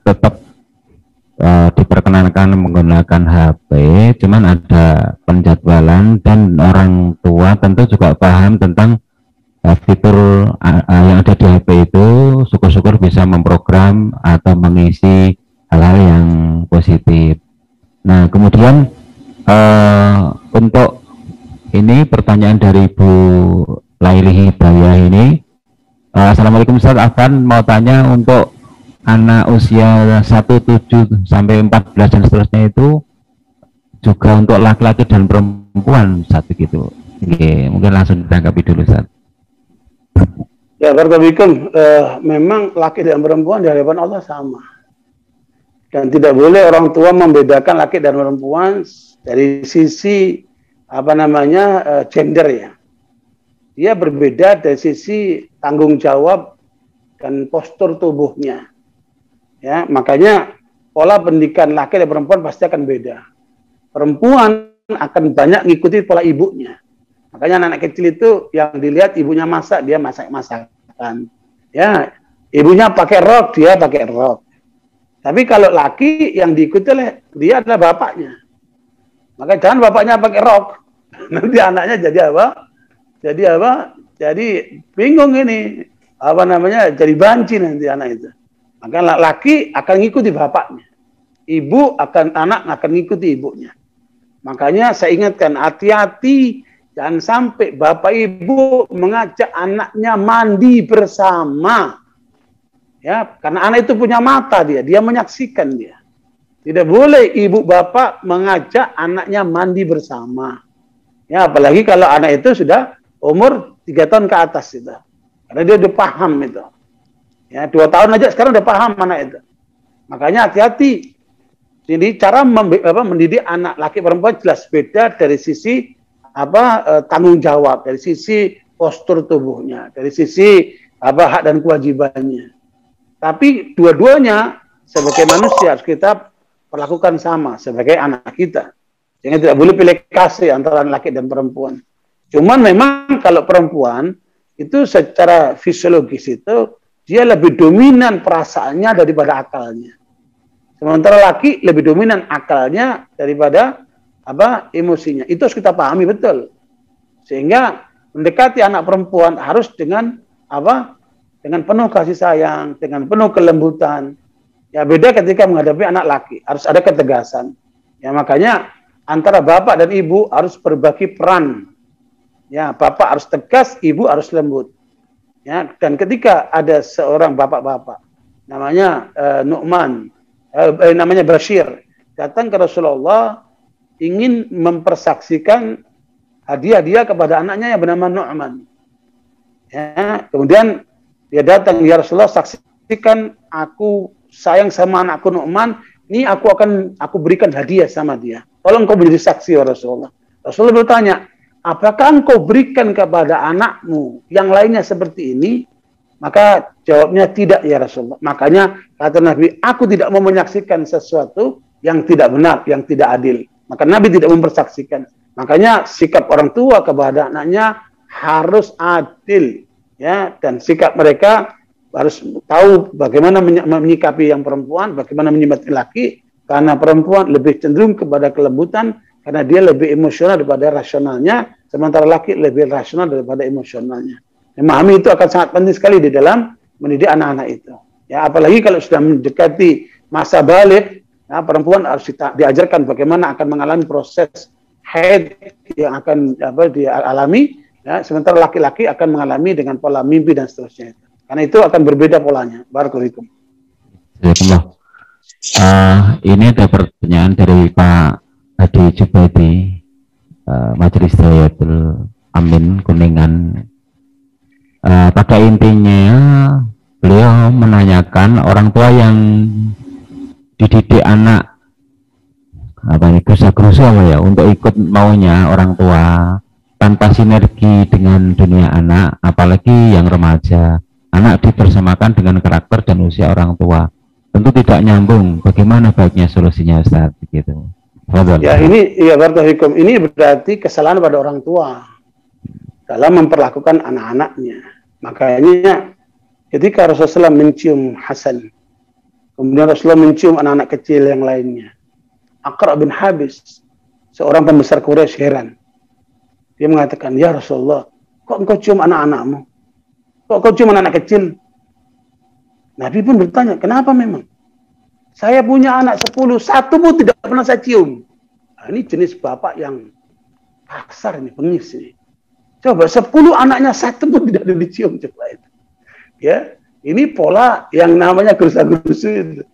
tetap diperkenankan menggunakan HP, cuman ada penjadwalan dan orang tua tentu juga paham tentang fitur yang ada di HP itu, syukur-syukur bisa memprogram atau mengisi hal-hal yang positif. Nah, kemudian untuk ini pertanyaan dari Bu Laili Hidayah ini, Assalamualaikum Ustaz, Afan mau tanya untuk anak usia 1, 7 sampai 14 dan seterusnya itu juga untuk laki-laki dan perempuan satu gitu. Oke, mungkin langsung ditanggapi dulu Ustaz. Ya, barakallahu, memang laki dan perempuan di hadapan Allah sama. Dan tidak boleh orang tua membedakan laki dan perempuan dari sisi gender ya. Dia berbeda dari sisi tanggung jawab dan postur tubuhnya. Ya, makanya pola pendidikan laki dan perempuan pasti akan beda. Perempuan akan banyak ngikuti pola ibunya. Makanya anak kecil itu yang dilihat ibunya masak, dia masak-masakan. Ya, ibunya pakai rok, dia pakai rok. Tapi kalau laki yang diikuti oleh dia adalah bapaknya. Maka jangan bapaknya pakai rok. Nanti anaknya jadi apa? Jadi bingung ini. Jadi banci nanti anak itu. Maka laki akan ngikuti bapaknya. Anak akan ngikuti ibunya. Makanya saya ingatkan, hati-hati jangan sampai bapak ibu mengajak anaknya mandi bersama. Ya, karena anak itu punya mata dia menyaksikan dia. Tidak boleh ibu bapak mengajak anaknya mandi bersama. Ya, apalagi kalau anak itu sudah umur 3 tahun ke atas itu. Karena dia udah paham itu. Ya, 2 tahun aja sekarang udah paham anak itu. Makanya hati-hati. Jadi cara mendidik anak laki perempuan jelas beda dari sisi tanggung jawab, dari sisi postur tubuhnya, dari sisi hak dan kewajibannya. Tapi dua-duanya sebagai manusia harus kita perlakukan sama sebagai anak kita. Jangan tidak boleh pilih kasih antara laki dan perempuan. Cuman memang kalau perempuan itu secara fisiologis itu dia lebih dominan perasaannya daripada akalnya. Sementara laki lebih dominan akalnya daripada emosinya. Itu harus kita pahami betul. Sehingga mendekati anak perempuan harus dengan dengan penuh kasih sayang, dengan penuh kelembutan. Ya beda ketika menghadapi anak laki, harus ada ketegasan. Ya makanya antara bapak dan ibu harus berbagi peran. Ya, bapak harus tegas, ibu harus lembut. Ya, dan ketika ada seorang bapak-bapak namanya Nu'man, namanya Bashir, datang ke Rasulullah ingin mempersaksikan hadiah kepada anaknya yang bernama Nu'man. Ya, kemudian dia datang, ya Rasulullah, saksikan aku sayang sama anakku Nu'man, ini aku berikan hadiah sama dia. Tolong kau menjadi saksi ya Rasulullah. Rasulullah bertanya, apakah engkau berikan kepada anakmu yang lainnya seperti ini? Maka jawabnya tidak ya Rasulullah. Makanya kata Nabi, aku tidak mau menyaksikan sesuatu yang tidak benar, yang tidak adil. Maka Nabi tidak mempersaksikan. Makanya sikap orang tua kepada anaknya harus adil, ya, dan sikap mereka harus tahu bagaimana menyikapi yang perempuan, bagaimana menyikapi laki, karena perempuan lebih cenderung kepada kelembutan, karena dia lebih emosional daripada rasionalnya, sementara laki lebih rasional daripada emosionalnya. Memahami itu akan sangat penting sekali di dalam mendidik anak-anak itu. Ya, apalagi kalau sudah mendekati masa balik, ya, perempuan harus diajarkan bagaimana akan mengalami proses haid yang akan dialami, ya, sementara laki-laki akan mengalami dengan pola mimpi dan seterusnya. Karena itu akan berbeda polanya. Barakallahu. Ini ada pertanyaan dari Pak Adi Jubaidi, Majelis Dayatul Amin Kuningan. Pada intinya beliau menanyakan orang tua yang dididik anak gerusa-gerusa ya untuk ikut maunya orang tua tanpa sinergi dengan dunia anak, apalagi yang remaja. Anak dipersamakan dengan karakter dan usia orang tua. Tentu tidak nyambung. Bagaimana baiknya solusinya, Ustaz? Begitu. Ya, ini berarti kesalahan pada orang tua dalam memperlakukan anak-anaknya. Makanya ketika Rasulullah mencium Hasan, kemudian Rasulullah mencium anak-anak kecil yang lainnya, Aqra bin Habis, seorang pembesar Quraisy, heran. Dia mengatakan, ya Rasulullah, kok engkau cium anak-anakmu? Kok kau cuma anak kecil? Nabi pun bertanya, kenapa memang? Saya punya anak 10, satu pun tidak pernah saya cium. Nah, ini jenis bapak yang kasar ini, bengis ini. Coba 10 anaknya satu pun tidak dicium, coba itu. Ya, ini pola yang namanya gerusa-gerusu itu.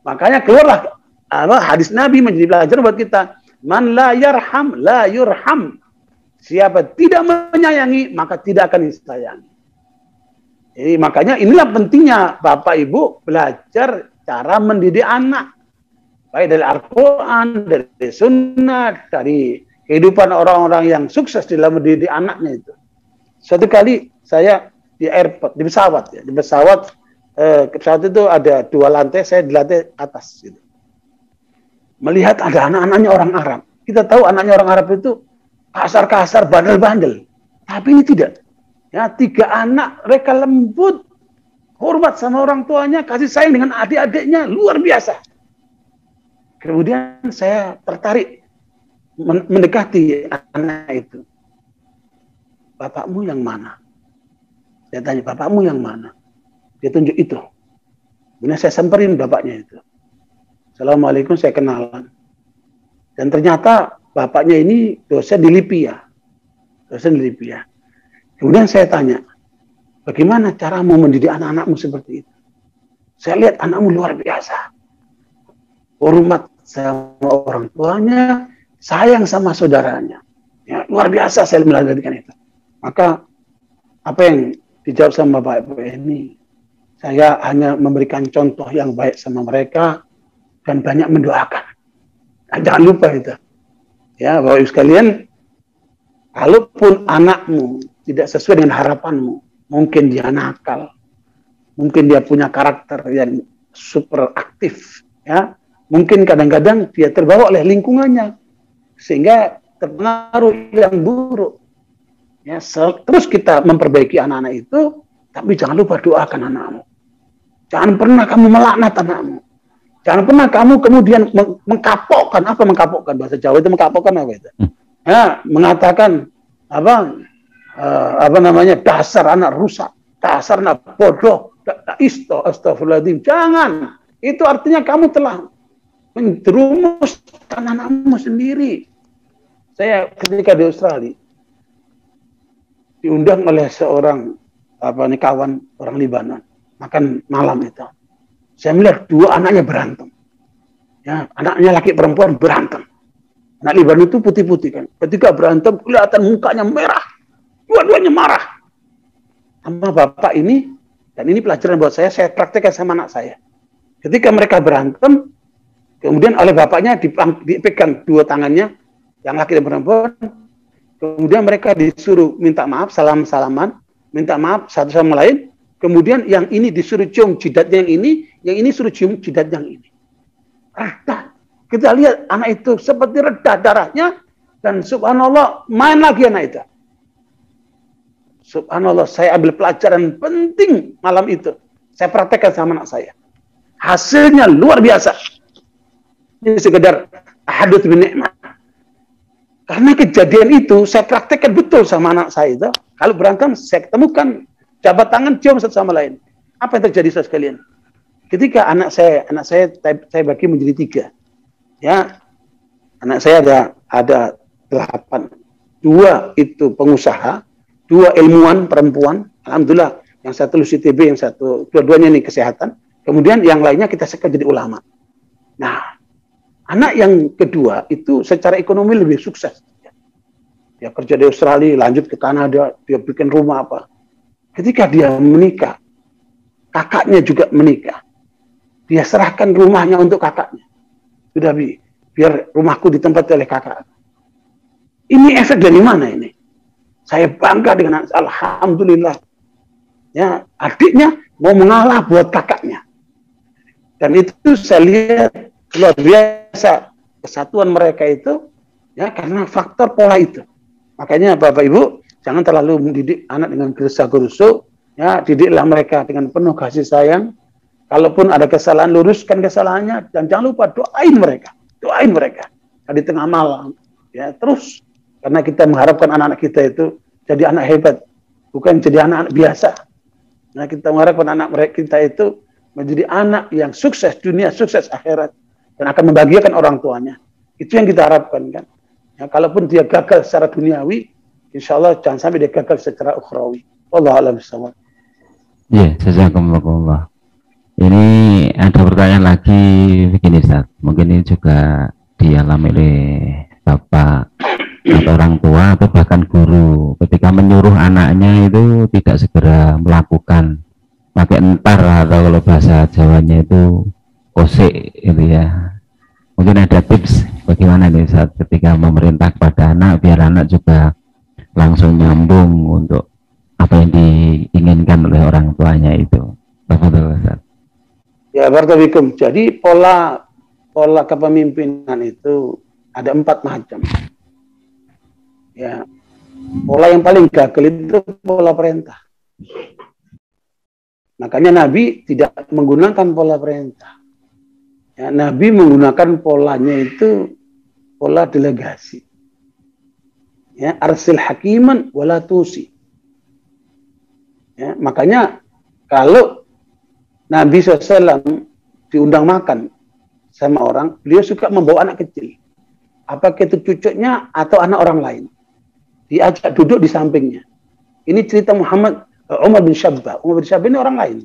Makanya keluarlah hadis Nabi menjadi pelajaran buat kita. Man la yarham, la yurham. Siapa tidak menyayangi, maka tidak akan disayangi. Jadi makanya inilah pentingnya Bapak Ibu belajar cara mendidik anak. Baik dari Al-Quran, dari Sunnah, dari kehidupan orang-orang yang sukses dalam mendidik anaknya itu. Suatu kali saya di airport, di pesawat ya. Di pesawat itu ada 2 lantai, saya di lantai atas. Gitu. Melihat ada anak-anaknya orang Arab. Kita tahu anaknya orang Arab itu kasar-kasar, bandel-bandel. Tapi ini tidak. Ya, 3 anak, mereka lembut, hormat sama orang tuanya, kasih sayang dengan adik-adiknya, luar biasa. Kemudian saya tertarik mendekati anak itu. Bapakmu yang mana? Saya tanya, bapakmu yang mana? Dia tunjuk itu. Kemudian saya samperin bapaknya itu. Assalamualaikum, saya kenalan. Dan ternyata bapaknya ini dosen di Libya. Dosen di Libya. Kemudian saya tanya, bagaimana caramu mendidik anak-anakmu seperti itu? Saya lihat anakmu luar biasa. Hormat sama orang tuanya, sayang sama saudaranya. Ya, luar biasa saya melakukan itu. Maka apa yang dijawab sama Bapak Ibu ini, saya hanya memberikan contoh yang baik sama mereka dan banyak mendoakan. Nah, jangan lupa itu. Ya, Bapak Ibu sekalian, kalaupun anakmu tidak sesuai dengan harapanmu, mungkin dia nakal, mungkin dia punya karakter yang super aktif, ya, mungkin kadang-kadang dia terbawa oleh lingkungannya, sehingga terpengaruh yang buruk. Ya, terus kita memperbaiki anak-anak itu, tapi jangan lupa doakan anakmu. Jangan pernah kamu melaknat anakmu. Jangan pernah kamu kemudian mengkapokkan. Apa mengkapokkan? Bahasa Jawa itu mengkapokkan apa itu? Ya, mengatakan apa namanya, dasar anak rusak, dasar nak bodoh, astagfirullahaladzim. Jangan. Itu artinya kamu telah menjerumuskan anakmu sendiri. Saya ketika di Australia diundang oleh seorang kawan orang Libanon makan malam itu. Saya melihat dua anaknya berantem. Ya, anaknya laki perempuan berantem. Anak Libanon itu putih-putih kan. Ketika berantem kelihatan mukanya merah. Dua-duanya marah. Sama bapak ini, dan ini pelajaran buat saya praktekkan sama anak saya. Ketika mereka berantem, kemudian oleh bapaknya dipegang dua tangannya, yang laki dan perempuan, kemudian mereka disuruh minta maaf, salam-salaman, minta maaf satu sama lain, kemudian yang ini disuruh cium jidatnya yang ini suruh cium jidat yang ini. Reda. Kita lihat anak itu seperti reda darahnya, dan subhanallah main lagi anak itu. Subhanallah, saya ambil pelajaran penting malam itu. Saya praktekkan sama anak saya. Hasilnya luar biasa. Ini sekedar hadits bin ni'mah. Karena kejadian itu saya praktekkan betul sama anak saya itu. Kalau berantem saya ketemukan jabat tangan cium satu sama lain. Apa yang terjadi saudara sekalian? Ketika anak saya bagi menjadi 3. Ya, anak saya ada 8. 2 itu pengusaha, 2 ilmuwan perempuan. Alhamdulillah, yang satu lulus ITB, yang satu dua-duanya ini kesehatan. Kemudian yang lainnya kita sekat jadi ulama. Nah, anak yang kedua itu secara ekonomi lebih sukses. Dia kerja di Australia, lanjut ke Kanada, dia bikin rumah apa. Ketika dia menikah, kakaknya juga menikah. Dia serahkan rumahnya untuk kakaknya. Sudah biar rumahku ditempati oleh kakak. Ini efek dari mana ini? Saya bangga dengan alhamdulillah. Ya, adiknya mau mengalah buat kakaknya. Dan itu saya lihat luar biasa kesatuan mereka itu ya karena faktor pola itu. Makanya Bapak Ibu jangan terlalu mendidik anak dengan gerusa-gerusu, ya didiklah mereka dengan penuh kasih sayang. Kalaupun ada kesalahan, luruskan kesalahannya dan jangan lupa doain mereka di tengah malam. Ya terus karena kita mengharapkan anak-anak kita itu jadi anak hebat, bukan jadi anak-anak biasa. Nah kita mengharapkan anak mereka kita itu menjadi anak yang sukses dunia, sukses akhirat. Dan akan membahagiakan orang tuanya. Itu yang kita harapkan kan. Ya, kalaupun dia gagal secara duniawi, insya Allah jangan sampai dia gagal secara ukhrawi. Wallahu a'lam bishawab. Ya, jazakumullah. Ini ada pertanyaan lagi begini Ustaz. Mungkin ini juga dialami oleh Bapak atau orang tua atau bahkan guru. Ketika menyuruh anaknya itu tidak segera melakukan. Pakai entar atau kalau bahasa Jawanya itu kosek gitu ya. Mungkin ada tips bagaimana nih saat ketika memerintah kepada anak biar anak juga langsung nyambung untuk apa yang diinginkan oleh orang tuanya itu. Bapak. Ya, barakallahu. Jadi pola kepemimpinan itu ada 4 macam. Ya, pola yang paling gagal itu pola perintah. Makanya Nabi tidak menggunakan pola perintah. Ya, Nabi menggunakan polanya itu pola delegasi. Ya, arsil hakiman wala tusi. Ya, makanya kalau Nabi SAW diundang makan sama orang, beliau suka membawa anak kecil. Apakah itu cucunya atau anak orang lain. Diajak duduk di sampingnya. Ini cerita Umar bin Syabbah. Umar bin Syabbah ini orang lain.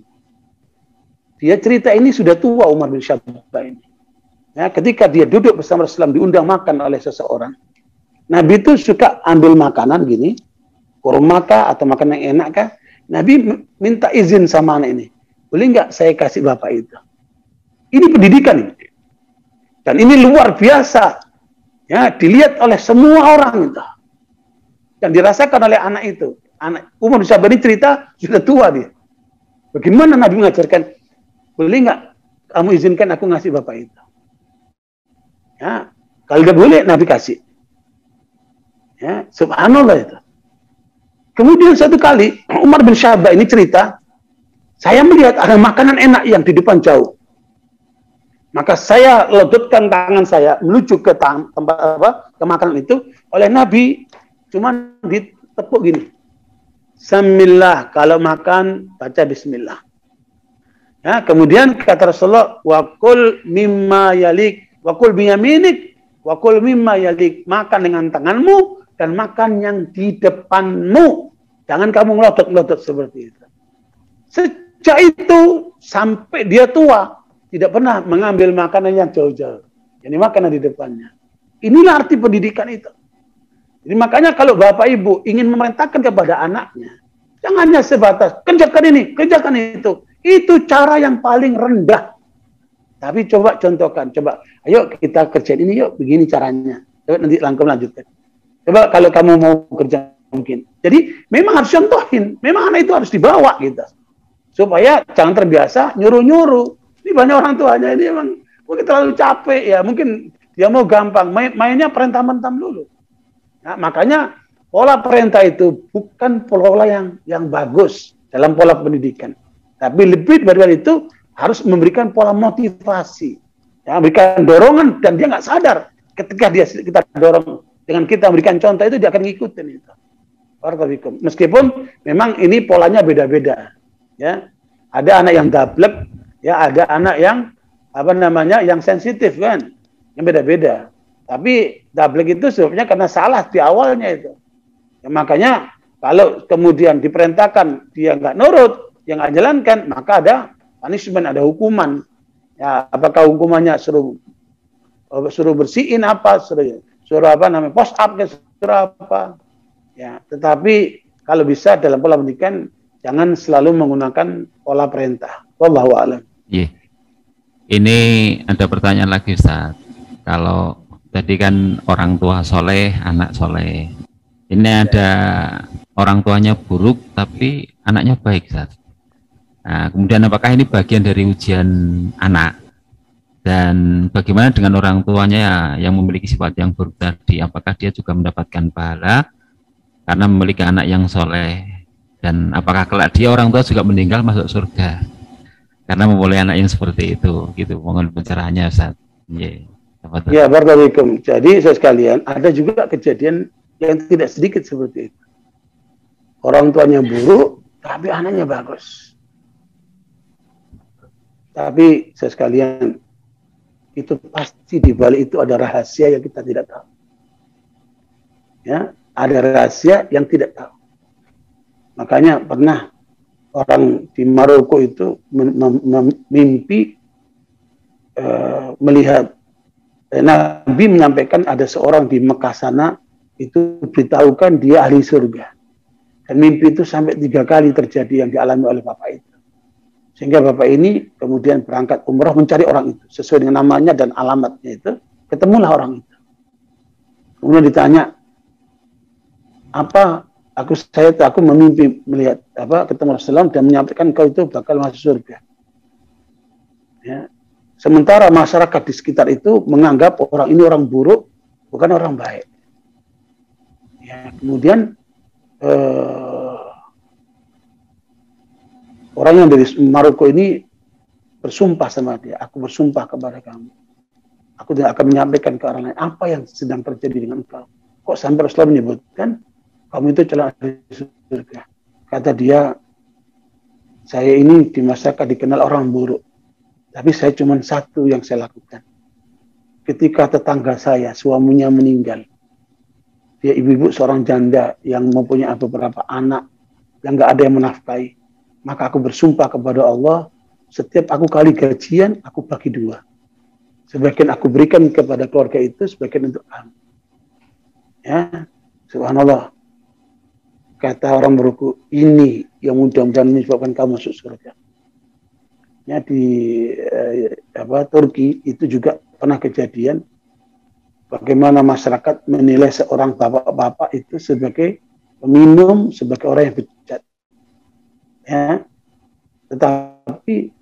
Dia cerita ini sudah tua Umar bin Syabbah ini. Ya, ketika dia duduk bersama Rasulullah diundang makan oleh seseorang, Nabi itu suka ambil makanan gini, kurma kah atau makanan yang enak kah? Nabi minta izin sama anak ini. Boleh nggak saya kasih bapak itu? Ini pendidikan ini. Dan ini luar biasa. Ya, dilihat oleh semua orang itu. Yang dirasakan oleh anak itu. Anak Umar bin Syabbah ini cerita sudah tua dia. Bagaimana Nabi mengajarkan? Boleh nggak kamu izinkan aku ngasih bapak itu? Ya, kalau nggak boleh Nabi kasih. Ya, subhanallah itu. Kemudian satu kali Umar bin Syabbah ini cerita, saya melihat ada makanan enak yang di depan jauh. Maka saya lodotkan tangan saya menuju ke tempat ke makanan itu oleh Nabi, cuman ditepuk gini. Samillah, kalau makan baca bismillah. Ya, kemudian kata Rasulullah, wakul mimma yalik, wakul biyaminik, wakul mimma yalik, makan dengan tanganmu dan makan yang di depanmu. Jangan kamu ngelotot-ngelotot seperti itu. Sejak itu sampai dia tua tidak pernah mengambil makanan yang jauh-jauh. Jadi makanan di depannya. Inilah arti pendidikan itu. Jadi makanya kalau bapak ibu ingin memerintahkan kepada anaknya, jangan hanya sebatas kerjakan ini, kerjakan itu. Itu cara yang paling rendah. Tapi coba contohkan, coba, ayo kita kerjain ini yuk, begini caranya. Coba nanti lanjutkan. Coba kalau kamu mau kerja mungkin. Jadi memang harus contohin, memang anak itu harus dibawa gitu. Supaya jangan terbiasa nyuruh-nyuruh. Ini banyak orang tuanya ini memang mungkin terlalu capek ya, mungkin dia mau gampang, mainnya perintah mentam dulu. Nah, makanya pola perintah itu bukan pola yang bagus dalam pola pendidikan. Tapi lebih dari itu harus memberikan pola motivasi, ya, memberikan dorongan dan dia nggak sadar ketika kita dorong dengan kita memberikan contoh itu dia akan ngikutin itu. Meskipun memang ini polanya beda-beda, ya ada anak yang dablek, ya ada anak yang yang sensitif kan, yang beda-beda. Tapi dablek itu sebabnya karena salah di awalnya itu. Ya, makanya kalau kemudian diperintahkan dia nggak nurut, yang nggak jalankan, maka ada punishment, ada hukuman. Ya, apakah hukumannya suruh bersihin apa, suruh post up, suruh apa. Ya, tetapi kalau bisa dalam pola pendidikan jangan selalu menggunakan pola perintah. Wallahu a'lam. Yeah. Ini ada pertanyaan lagi, Ustaz. Kalau tadi kan orang tua soleh, anak soleh. Ini ada orang tuanya buruk tapi anaknya baik, Ustaz. Nah, kemudian apakah ini bagian dari ujian anak? Dan bagaimana dengan orang tuanya yang memiliki sifat yang buruk tadi? Apakah dia juga mendapatkan pahala karena memiliki anak yang soleh? Dan apakah kelak dia orang tua juga meninggal masuk surga karena memulai anak yang seperti itu? Gitu, mohon pencerahannya, Ustaz. Ya, barakallahu. Jadi saya sekalian, ada juga kejadian yang tidak sedikit seperti itu. Orang tuanya buruk, tapi anaknya bagus. Tapi saya sekalian, itu pasti di balik itu ada rahasia yang kita tidak tahu. Ya, ada rahasia yang tidak tahu. Makanya pernah orang di Maroko itu mimpi melihat Nabi menyampaikan ada seorang di Mekah sana itu beritahukan dia ahli surga. Dan mimpi itu sampai 3 kali terjadi yang dialami oleh bapak itu. Sehingga bapak ini kemudian berangkat umrah mencari orang itu. Sesuai dengan namanya dan alamatnya itu, ketemulah orang itu. Kemudian ditanya, aku memimpi melihat ketemu Rasulullah dan menyampaikan kau itu bakal masuk surga. Ya. Sementara masyarakat di sekitar itu menganggap orang ini orang buruk, bukan orang baik. Ya, kemudian orang yang dari Maroko ini bersumpah sama dia, aku bersumpah kepada kamu, aku tidak akan menyampaikan ke orang lain apa yang sedang terjadi dengan kau. Kok sampai Rasulullah menyebutkan kamu itu celaka di surga? Kata dia, saya ini di masyarakat dikenal orang buruk, tapi saya cuma satu yang saya lakukan. Ketika tetangga saya suaminya meninggal, dia ibu-ibu seorang janda yang mempunyai beberapa anak yang nggak ada yang menafkahi, maka aku bersumpah kepada Allah, setiap aku kali gajian, aku bagi 2. Sebagian aku berikan kepada keluarga itu, sebagian untuk kamu. Ya, subhanallah. Kata orang Maroko, ini yang mudah-mudahan menyebabkan kamu masuk surga. Ya, di Turki itu juga pernah kejadian bagaimana masyarakat menilai seorang bapak-bapak itu sebagai peminum, sebagai orang yang bejat. Ya, tetapi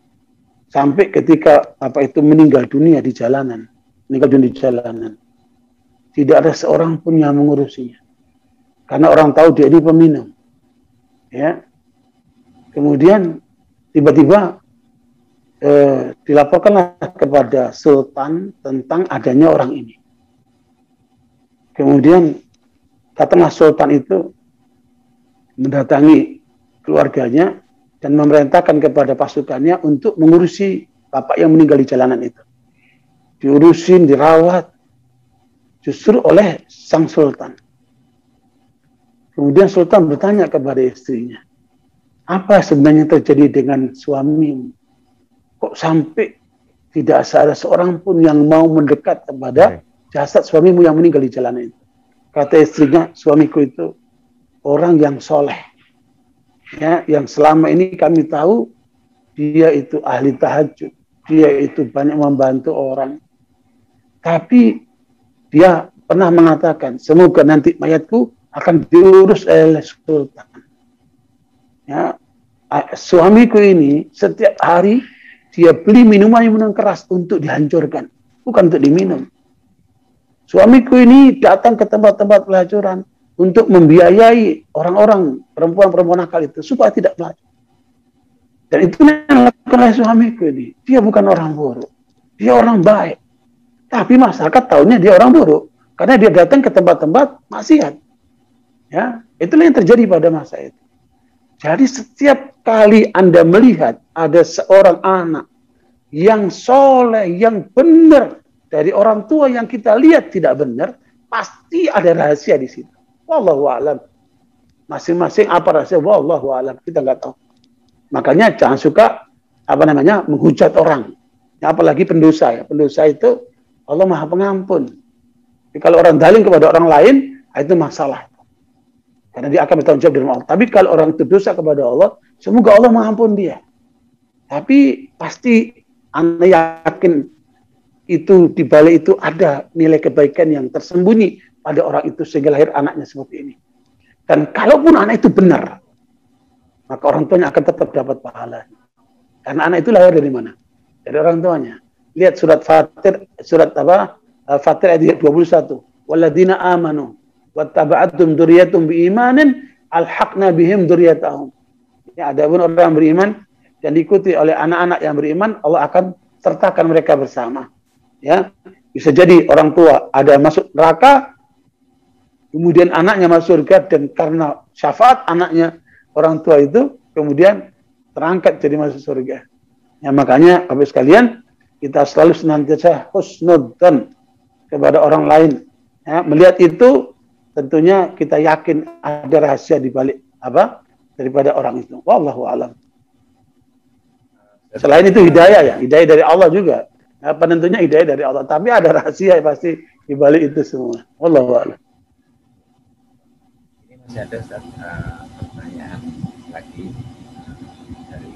sampai ketika bapak itu meninggal dunia di jalanan, tidak ada seorang pun yang mengurusinya, karena orang tahu dia ini peminum. Ya, kemudian tiba-tiba dilaporkanlah kepada Sultan tentang adanya orang ini. Kemudian datanglah Sultan itu mendatangi keluarganya dan memerintahkan kepada pasukannya untuk mengurusi bapak yang meninggal di jalanan itu. Diurusin, dirawat, justru oleh sang sultan. Kemudian sultan bertanya kepada istrinya, apa sebenarnya terjadi dengan suamimu? Kok sampai tidak ada seorang pun yang mau mendekat kepada jasad suamimu yang meninggal di jalanan itu? Kata istrinya, suamiku itu orang yang soleh. Ya, yang selama ini kami tahu dia itu ahli tahajud, dia itu banyak membantu orang. Tapi dia pernah mengatakan, semoga nanti mayatku akan diurus oleh sultan. Ya, suamiku ini setiap hari dia beli minuman keras untuk dihancurkan, bukan untuk diminum. Suamiku ini datang ke tempat-tempat pelacuran untuk membiayai orang-orang perempuan-perempuan nakal itu supaya tidak pelacur. Dan itu yang dilakukan oleh suamiku ini. Dia bukan orang buruk, dia orang baik. Tapi masyarakat tahunya dia orang buruk karena dia datang ke tempat-tempat maksiat. Ya, itulah yang terjadi pada masa itu. Jadi setiap kali Anda melihat ada seorang anak yang soleh, yang benar dari orang tua yang kita lihat tidak benar, pasti ada rahasia di situ. Wallahu a'lam. Masing-masing apa rahasia? Wallahu a'lam. Kita nggak tahu. Makanya jangan suka menghujat orang. Ya, apalagi pendosa ya. Pendosa itu Allah Maha Pengampun. Jadi, kalau orang zalim kepada orang lain, itu masalah. Karena dia akan bertanggung jawab di rumah Allah. Tapi kalau orang itu dosa kepada Allah, semoga Allah mengampun dia. Tapi pasti Anda yakin itu di balik itu ada nilai kebaikan yang tersembunyi pada orang itu sehingga lahir anaknya seperti ini. Dan kalaupun anak itu benar, maka orang tuanya akan tetap dapat pahala. Karena anak itu lahir dari mana? Dari orang tuanya. Lihat surat Fatir, Fatir ayat 21. Walladzina amanu wattaba'atum dzurriyyatum biimanin alhaqna bihim dzurriyyatahum. Ya, ada pun orang beriman dan diikuti oleh anak-anak yang beriman, Allah akan sertakan mereka bersama. Ya, bisa jadi orang tua ada masuk neraka, kemudian anaknya masuk surga, dan karena syafaat anaknya orang tua itu kemudian terangkat jadi masuk surga. Ya, makanya Bapak sekalian, kita selalu senantiasa husnudzon kepada orang lain. Ya, melihat itu tentunya kita yakin ada rahasia di balik daripada orang itu. Wallahu a'lam. Selain itu hidayah ya, hidayah dari Allah juga. Nah, penentunya hidayah dari Allah, tapi ada rahasia pasti di balik itu semua. Wallahu a'lam. Ini masih ada pertanyaan lagi dari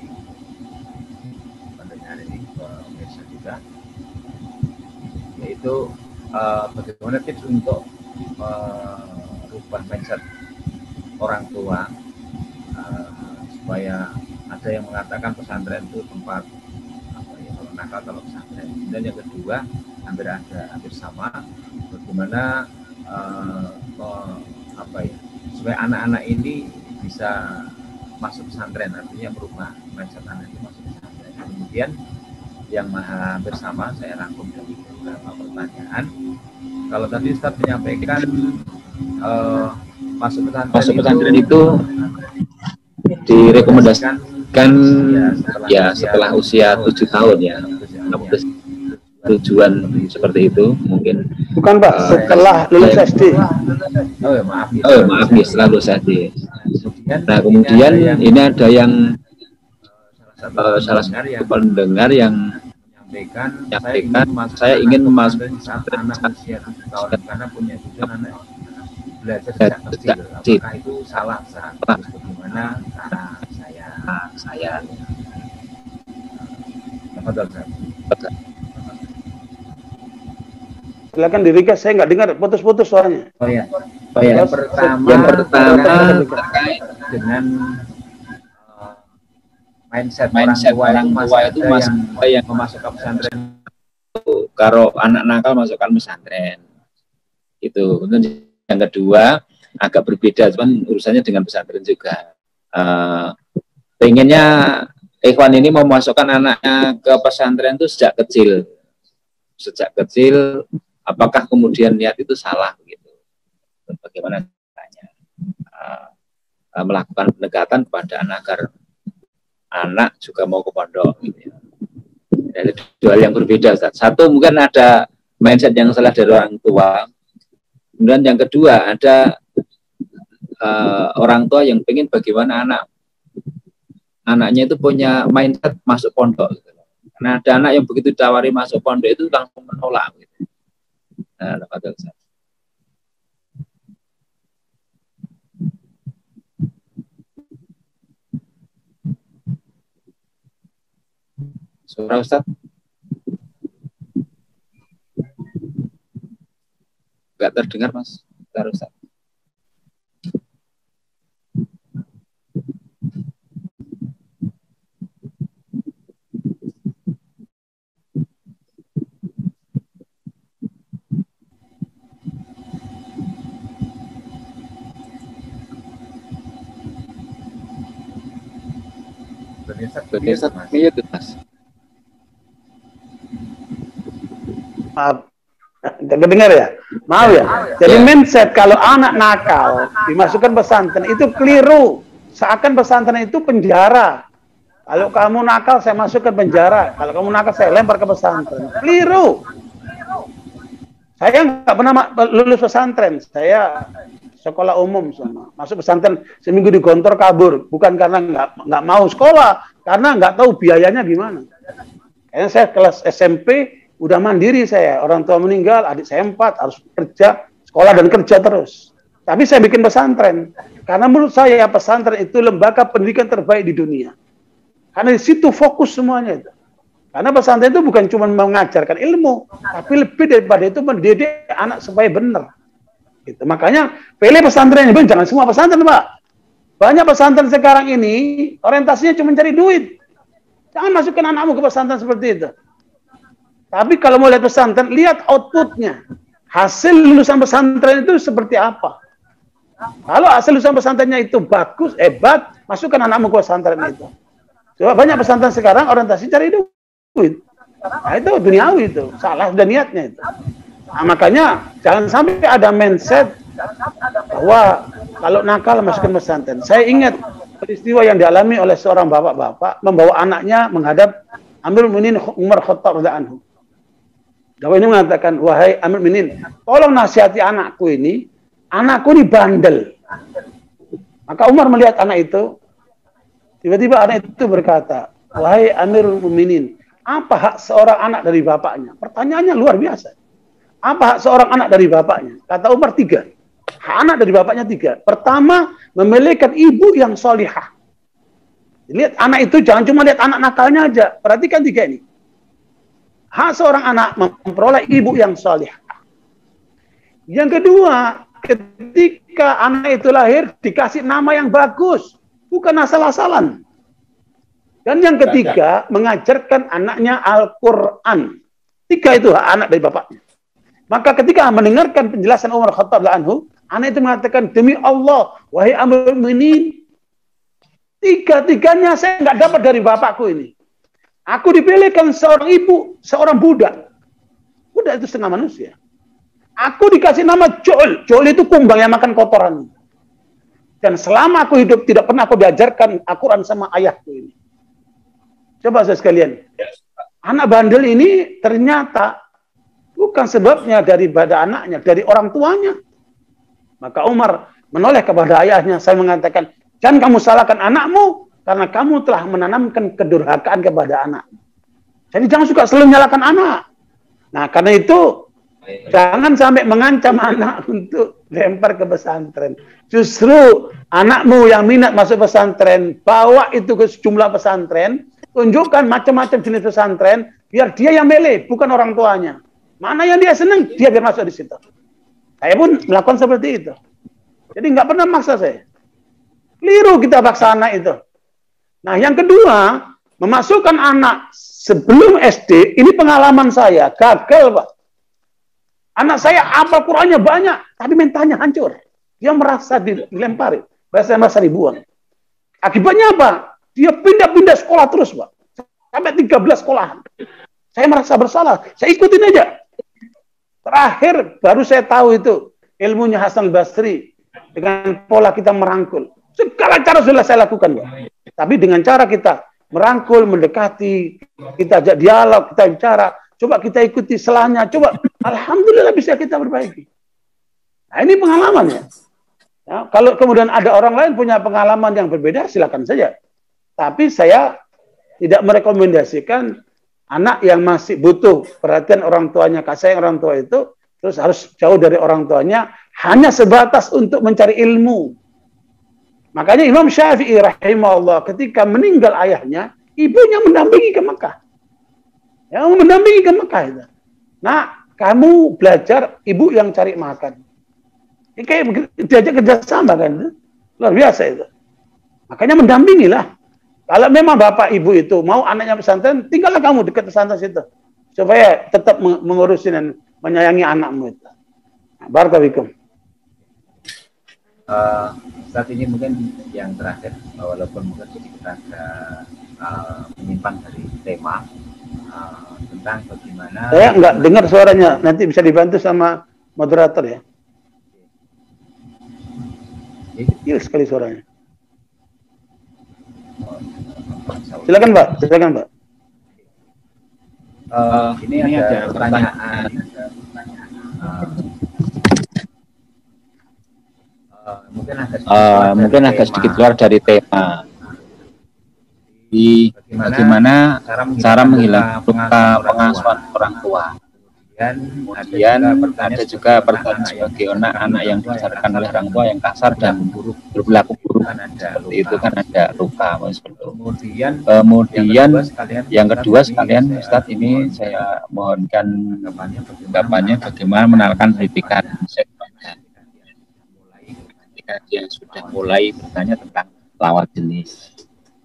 pendengar ini ke pemirsa kita, yaitu bagaimana tips untuk merubah mindset orang tua supaya ada yang mengatakan pesantren itu tempat kalau nakal kalau pesantren. Dan yang kedua hampir sama, bagaimana supaya anak-anak ini bisa masuk pesantren, artinya merubah mindset anak itu masuk pesantren. Kemudian yang hampir sama saya rangkum dari beberapa pertanyaan. Kalau tadi Ustaz menyampaikan masuk pesantren itu direkomendasikan setelah usia 7 tahun ya. Tujuan seperti itu mungkin. Bukan Pak, setelah lulus SD. Maaf nih, setelah lulus SD. Nah kemudian ini ada yang salah satu pendengar yang menyampaikan saya ingin masuk pesantren saat usia 7 tahun karena punya tujuan anak belajar sejak kecil. Apakah itu salah? Terus bagaimana cara saya? Silakan dirikas, saya nggak dengar, putus-putus suaranya. Yang pertama terkait dengan mindset orang tua itu yang memasukkan pesantren. Kalau anak nakal masukkan pesantren itu. Kemudian yang kedua agak berbeda, cuman urusannya dengan pesantren juga. Pengennya Ikhwan ini memasukkan anaknya ke pesantren itu sejak kecil. Apakah kemudian niat itu salah begitu? Bagaimana caranya? melakukan pendekatan kepada anak agar anak juga mau ke pondok. Gitu ya. Jadi dua hal yang berbeda, Ustaz. Satu mungkin ada mindset yang salah dari orang tua. Kemudian yang kedua ada orang tua yang ingin bagaimana anaknya itu punya mindset masuk pondok. Gitu. Nah, ada anak yang begitu ditawari masuk pondok itu langsung menolak. Gitu. Nah, Ustaz. Suara Ustaz nggak terdengar, Mas. Suara Ustaz. Ustaz, mute, Mas. Maaf, dengar ya? Maaf ya. Jadi mindset kalau anak nakal dimasukkan pesantren itu keliru. Seakan pesantren itu penjara. Kalau kamu nakal saya masukkan penjara. Kalau kamu nakal saya lempar ke pesantren. Keliru. Saya nggak pernah lulus pesantren. Saya sekolah umum semua. Masuk pesantren seminggu digontor kabur. Bukan karena nggak mau sekolah, karena nggak tahu biayanya gimana. Kayaknya saya kelas SMP udah mandiri saya, orang tua meninggal, adik saya 4, harus kerja, sekolah dan kerja terus. Tapi saya bikin pesantren, karena menurut saya pesantren itu lembaga pendidikan terbaik di dunia. Karena di situ fokus semuanya itu. Karena pesantren itu bukan cuma mengajarkan ilmu, tapi lebih daripada itu mendidik anak supaya benar. Gitu. Makanya pilih pesantren, jangan semua pesantren, Pak. Banyak pesantren sekarang ini orientasinya cuma cari duit. Jangan masukkan anakmu ke pesantren seperti itu. Tapi kalau mau lihat pesantren, lihat outputnya. Hasil lulusan pesantren itu seperti apa. Kalau hasil lulusan pesantrennya itu bagus, hebat, masukkan anakmu ke pesantren itu. Coba banyak pesantren sekarang orientasi cari duit. Nah, itu duniawi itu. Salah sudah niatnya itu. Nah, makanya jangan sampai ada mindset bahwa kalau nakal masukkan pesantren. Saya ingat peristiwa yang dialami oleh seorang bapak-bapak membawa anaknya menghadap Amirul Mukminin Umar Khattab radhiyallahu anhu. Dakwah ini mengatakan, wahai Amirul Mukminin, tolong nasihati anakku ini bandel. Maka Umar melihat anak itu, tiba-tiba anak itu berkata, wahai Amirul Mukminin, apa hak seorang anak dari bapaknya? Pertanyaannya luar biasa. Apa hak seorang anak dari bapaknya? Kata Umar 3. Hak anak dari bapaknya 3. Pertama, memilihkan ibu yang solihah. Lihat anak itu jangan cuma lihat anak nakalnya aja. Perhatikan 3 ini. Hak seorang anak memperoleh ibu yang solihah. Yang kedua, ketika anak itu lahir dikasih nama yang bagus, bukan asal-asalan. Dan yang ketiga, mengajarkan anaknya Al-Quran. 3 itu hak anak dari bapaknya. Maka ketika mendengarkan penjelasan Umar Khattab anhu, anak itu mengatakan, demi Allah, wahai Amirul Mukminin, 3-tiganya saya nggak dapat dari bapakku ini. Aku dipilihkan seorang ibu, seorang budak. Budak itu setengah manusia. Aku dikasih nama Joel. Joel itu kumbang yang makan kotoran. Dan selama aku hidup tidak pernah aku diajarkan Al-Quran sama ayahku ini. Coba saya sekalian. Anak bandel ini ternyata bukan sebabnya daripada anaknya, dari orang tuanya. Maka Umar menoleh kepada ayahnya. Saya mengatakan, jangan kamu salahkan anakmu, karena kamu telah menanamkan kedurhakaan kepada anak. Jadi jangan suka selalu menyalahkan anak. Nah, karena itu jangan sampai mengancam anak untuk lempar ke pesantren. Justru anakmu yang minat masuk pesantren, bawa itu ke sejumlah pesantren, tunjukkan macam-macam jenis pesantren, biar dia yang milih, bukan orang tuanya. Mana yang dia senang, dia biar masuk di situ. Saya pun melakukan seperti itu. Jadi nggak pernah maksa saya. Keliru kita paksa anak itu. Nah, yang kedua, memasukkan anak sebelum SD, ini pengalaman saya, gagal, Pak. Anak saya hafal Qur'annya banyak, tapi mentalnya hancur. Dia merasa dilempari, merasa dibuang. Akibatnya apa? Dia pindah-pindah sekolah terus, Pak. Sampai 13 sekolah. Saya merasa bersalah, saya ikutin aja. Terakhir, baru saya tahu itu, ilmunya Hasan Basri, dengan pola kita merangkul. Segala cara sudah saya lakukan, Pak. Tapi dengan cara kita merangkul, mendekati, kita ajak dialog, kita bicara, coba kita ikuti selahnya, coba, alhamdulillah bisa kita perbaiki. Nah, ini pengalaman ya. Ya, kalau kemudian ada orang lain punya pengalaman yang berbeda, silakan saja. Tapi saya tidak merekomendasikan anak yang masih butuh perhatian orang tuanya, kasih sayang orang tua itu, terus harus jauh dari orang tuanya, hanya sebatas untuk mencari ilmu. Makanya Imam Syafi'i rahimahullah ketika meninggal ayahnya, ibunya mendampingi ke Mekah. Ya, mendampingi ke Mekah itu. Nah, kamu belajar, ibu yang cari makan. Ini kayak diajak kerjasama kan, luar biasa itu. Makanya mendampingilah. Kalau memang bapak ibu itu mau anaknya pesantren, tinggallah kamu dekat pesantren situ, supaya tetap mengurusin dan menyayangi anakmu itu. Nah, barakallahu. Saat ini mungkin yang terakhir, walaupun mungkin kita menyimpan dari tema tentang bagaimana. Saya nggak dengar suaranya, nanti bisa dibantu sama moderator ya. Kecil sekali suaranya. Silakan Pak, silakan Pak. Ini ada pertanyaan. Mungkin agak sedikit keluar dari tema. Bagaimana cara menghilangkan luka pengasuhan orang tua. Kemudian ada juga pertanyaan sebagai anak yang dibesarkan oleh orang tua yang kasar dan berperilaku buruk. Seperti itu kan ada luka. Kemudian yang kedua sekalian Ustadz, ini saya mohonkan tanggapannya bagaimana mengenalkan pendidikan ketika dia sudah mulai bertanya tentang lawan jenis.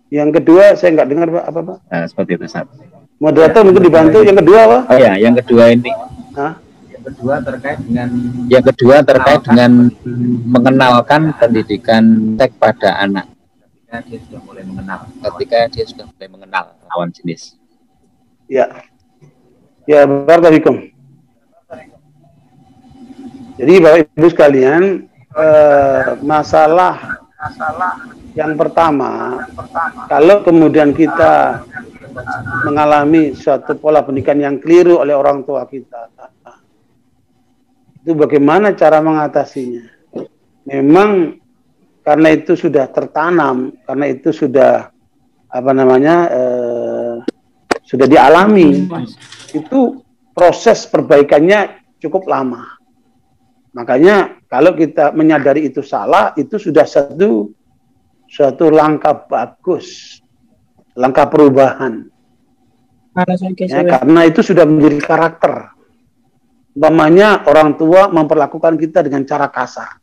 Yang kedua saya nggak dengar Pak, apa Pak? Nah, seperti itu Ustaz. Moderator mungkin dibantu. Yang kedua apa? Oh ya, yang kedua ini. Hah? Yang kedua terkait dengan mengenalkan pendidikan seks pada anak. Ketika dia sudah mulai mengenal lawan jenis. Ya. Ya, barakallahu. Jadi Bapak Ibu sekalian, masalah yang pertama, kalau kemudian kita mengalami suatu pola pendidikan yang keliru oleh orang tua kita, itu bagaimana cara mengatasinya? Memang karena itu sudah tertanam, karena itu sudah sudah dialami, itu proses perbaikannya cukup lama. Makanya kalau kita menyadari itu salah, itu sudah suatu langkah bagus, langkah perubahan. Ya, karena itu sudah menjadi karakter. Umpamanya orang tua memperlakukan kita dengan cara kasar,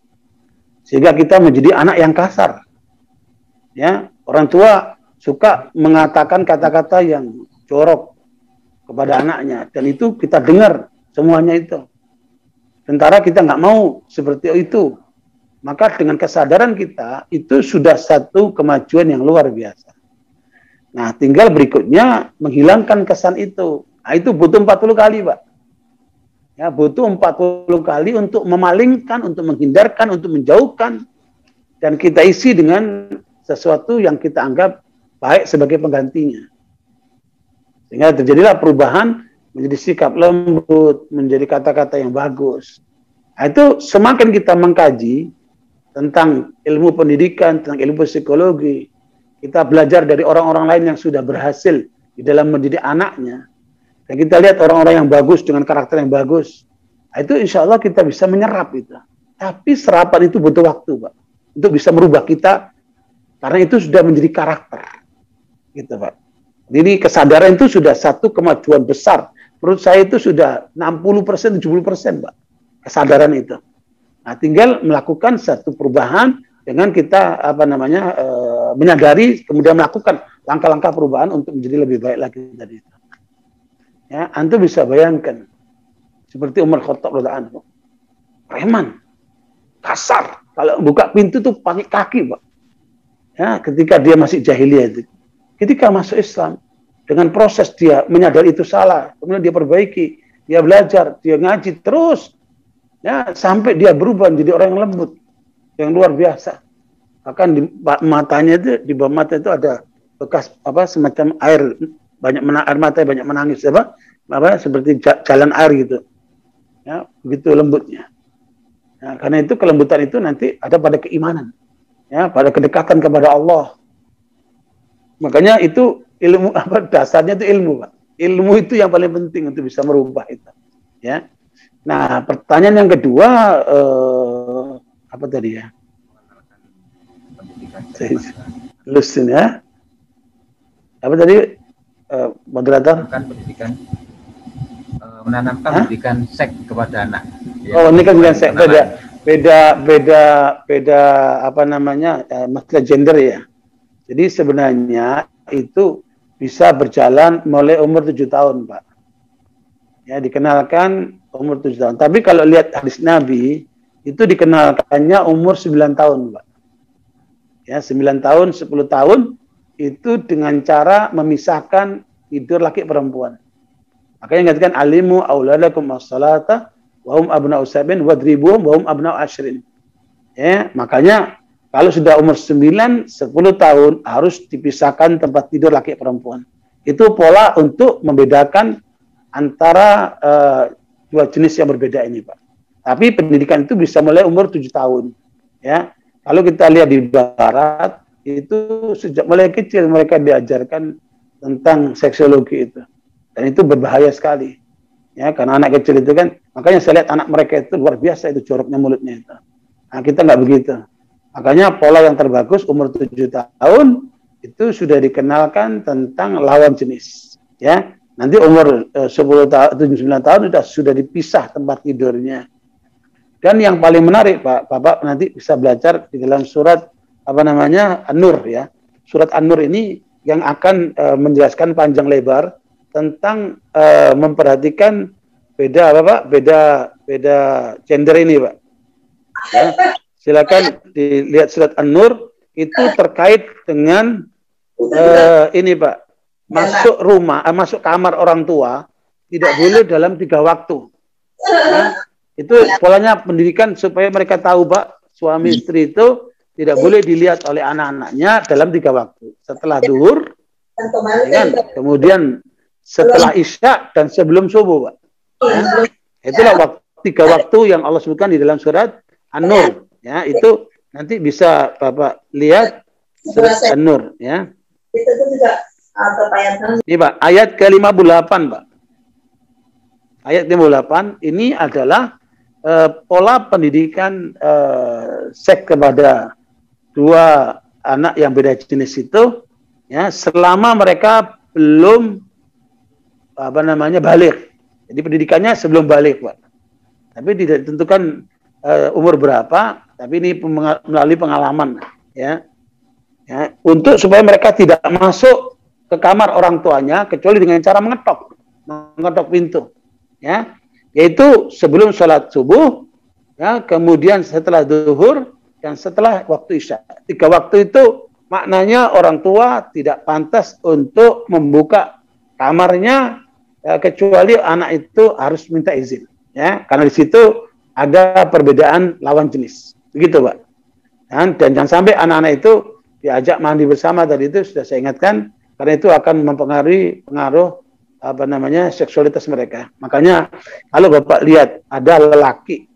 sehingga kita menjadi anak yang kasar. Ya, orang tua suka mengatakan kata-kata yang jorok kepada anaknya, dan itu kita dengar semuanya itu. Sementara kita nggak mau seperti itu. Maka dengan kesadaran kita, itu sudah satu kemajuan yang luar biasa. Nah, tinggal berikutnya menghilangkan kesan itu. Nah, itu butuh 40 kali, Pak. Ya, butuh 40 kali untuk memalingkan, untuk menghindarkan, untuk menjauhkan. Dan kita isi dengan sesuatu yang kita anggap baik sebagai penggantinya. Sehingga terjadilah perubahan menjadi sikap lembut, menjadi kata-kata yang bagus. Nah, itu semakin kita mengkaji tentang ilmu pendidikan, tentang ilmu psikologi, kita belajar dari orang-orang lain yang sudah berhasil di dalam mendidik anaknya, dan kita lihat orang-orang yang bagus dengan karakter yang bagus, nah, itu insya Allah kita bisa menyerap itu. Tapi serapan itu butuh waktu, Pak, untuk bisa merubah kita, karena itu sudah menjadi karakter, gitu, Pak. Jadi kesadaran itu sudah satu kemajuan besar. Menurut saya itu sudah 60%, 70%, Pak, kesadaran itu. Nah, tinggal melakukan satu perubahan dengan kita menyadari, kemudian melakukan langkah-langkah perubahan untuk menjadi lebih baik lagi dari itu. Ya, antum bisa bayangkan seperti Umar Khattab radhiyallahu anhu, preman, kasar, kalau buka pintu tuh pakai kaki, Pak. Ya, ketika dia masih jahiliyah itu. Ketika masuk Islam, dengan proses dia menyadari itu salah, kemudian dia perbaiki, dia belajar, dia ngaji terus, ya, sampai dia berubah menjadi orang yang lembut, yang luar biasa. Bahkan di matanya itu, di bawah mata itu ada bekas apa semacam air, air mata banyak menangis apa seperti jalan air gitu. Ya, begitu lembutnya. Nah, karena itu kelembutan itu nanti ada pada keimanan. Ya, pada kedekatan kepada Allah. Makanya itu ilmu apa dasarnya itu ilmu, Pak. Ilmu itu yang paling penting untuk bisa merubah itu. Ya. Nah, pertanyaan yang kedua apa tadi ya? Lusin ya. Apa tadi? Moderator? Pendidikan menanamkan pendidikan seks kepada anak. Ya, oh, ini kan bukan seks, beda apa namanya? Masalah gender ya. Jadi sebenarnya itu bisa berjalan mulai umur 7 tahun, Pak. Ya, dikenalkan umur 7 tahun. Tapi kalau lihat hadis Nabi, itu dikenalkannya umur 9 tahun, Pak. Ya, 9 tahun, 10 tahun, itu dengan cara memisahkan tidur laki perempuan. Makanya ingatkan alimu auladakum as-salata wa hum abna'u sab'in wadribuhum wa hum abna'u ashrin. Ya, makanya kalau sudah umur 9, 10 tahun harus dipisahkan tempat tidur laki perempuan. Itu pola untuk membedakan antara dua jenis yang berbeda ini, Pak. Tapi pendidikan itu bisa mulai umur 7 tahun. Ya, kalau kita lihat di Barat, itu sejak mulai kecil mereka diajarkan tentang seksiologi itu. Dan itu berbahaya sekali. Ya, karena anak kecil itu kan, makanya saya lihat anak mereka itu luar biasa itu joroknya mulutnya itu. Nah, kita nggak begitu. Makanya pola yang terbagus umur 7 tahun itu sudah dikenalkan tentang lawan jenis. Ya, nanti umur 10 tahun, 9 tahun sudah dipisah tempat tidurnya. Dan yang paling menarik, Pak, Bapak nanti bisa belajar di dalam surat apa namanya An-Nur ya. Surat An-Nur ini yang akan menjelaskan panjang lebar tentang memperhatikan beda apa Pak? Beda gender ini, Pak. Ya. Silakan dilihat surat An-Nur itu terkait dengan ini, Pak. Masuk rumah, masuk kamar orang tua tidak boleh dalam 3 waktu. Ya. Itu polanya pendidikan supaya mereka tahu, Pak, suami istri itu tidak boleh dilihat oleh anak-anaknya dalam 3 waktu. Setelah zuhur, ya, kemudian setelah isya dan sebelum subuh, Pak. Ya. Itulah 3 waktu yang Allah sebutkan di dalam surat An-Nur. Ya, itu nanti bisa Bapak lihat surat An-Nur, ya. Itu juga ini, Pak, ayat ke-58, Pak. Ayat 58 ini adalah pola pendidikan seks kepada 2 anak yang beda jenis itu, ya, selama mereka belum apa namanya baligh. Jadi pendidikannya sebelum baligh, Pak. Tapi tidak ditentukan umur berapa, tapi ini melalui pengalaman, ya. Ya, untuk supaya mereka tidak masuk ke kamar orang tuanya kecuali dengan cara mengetok pintu, ya. Yaitu sebelum sholat subuh, ya, kemudian setelah zuhur dan setelah waktu isya. 3 waktu itu maknanya orang tua tidak pantas untuk membuka kamarnya ya, kecuali anak itu harus minta izin, ya, karena di situ ada perbedaan lawan jenis, begitu, Pak. Dan jangan sampai anak-anak itu diajak mandi bersama, tadi itu sudah saya ingatkan, karena itu akan pengaruh apa namanya seksualitas mereka. Makanya kalau Bapak lihat ada lelaki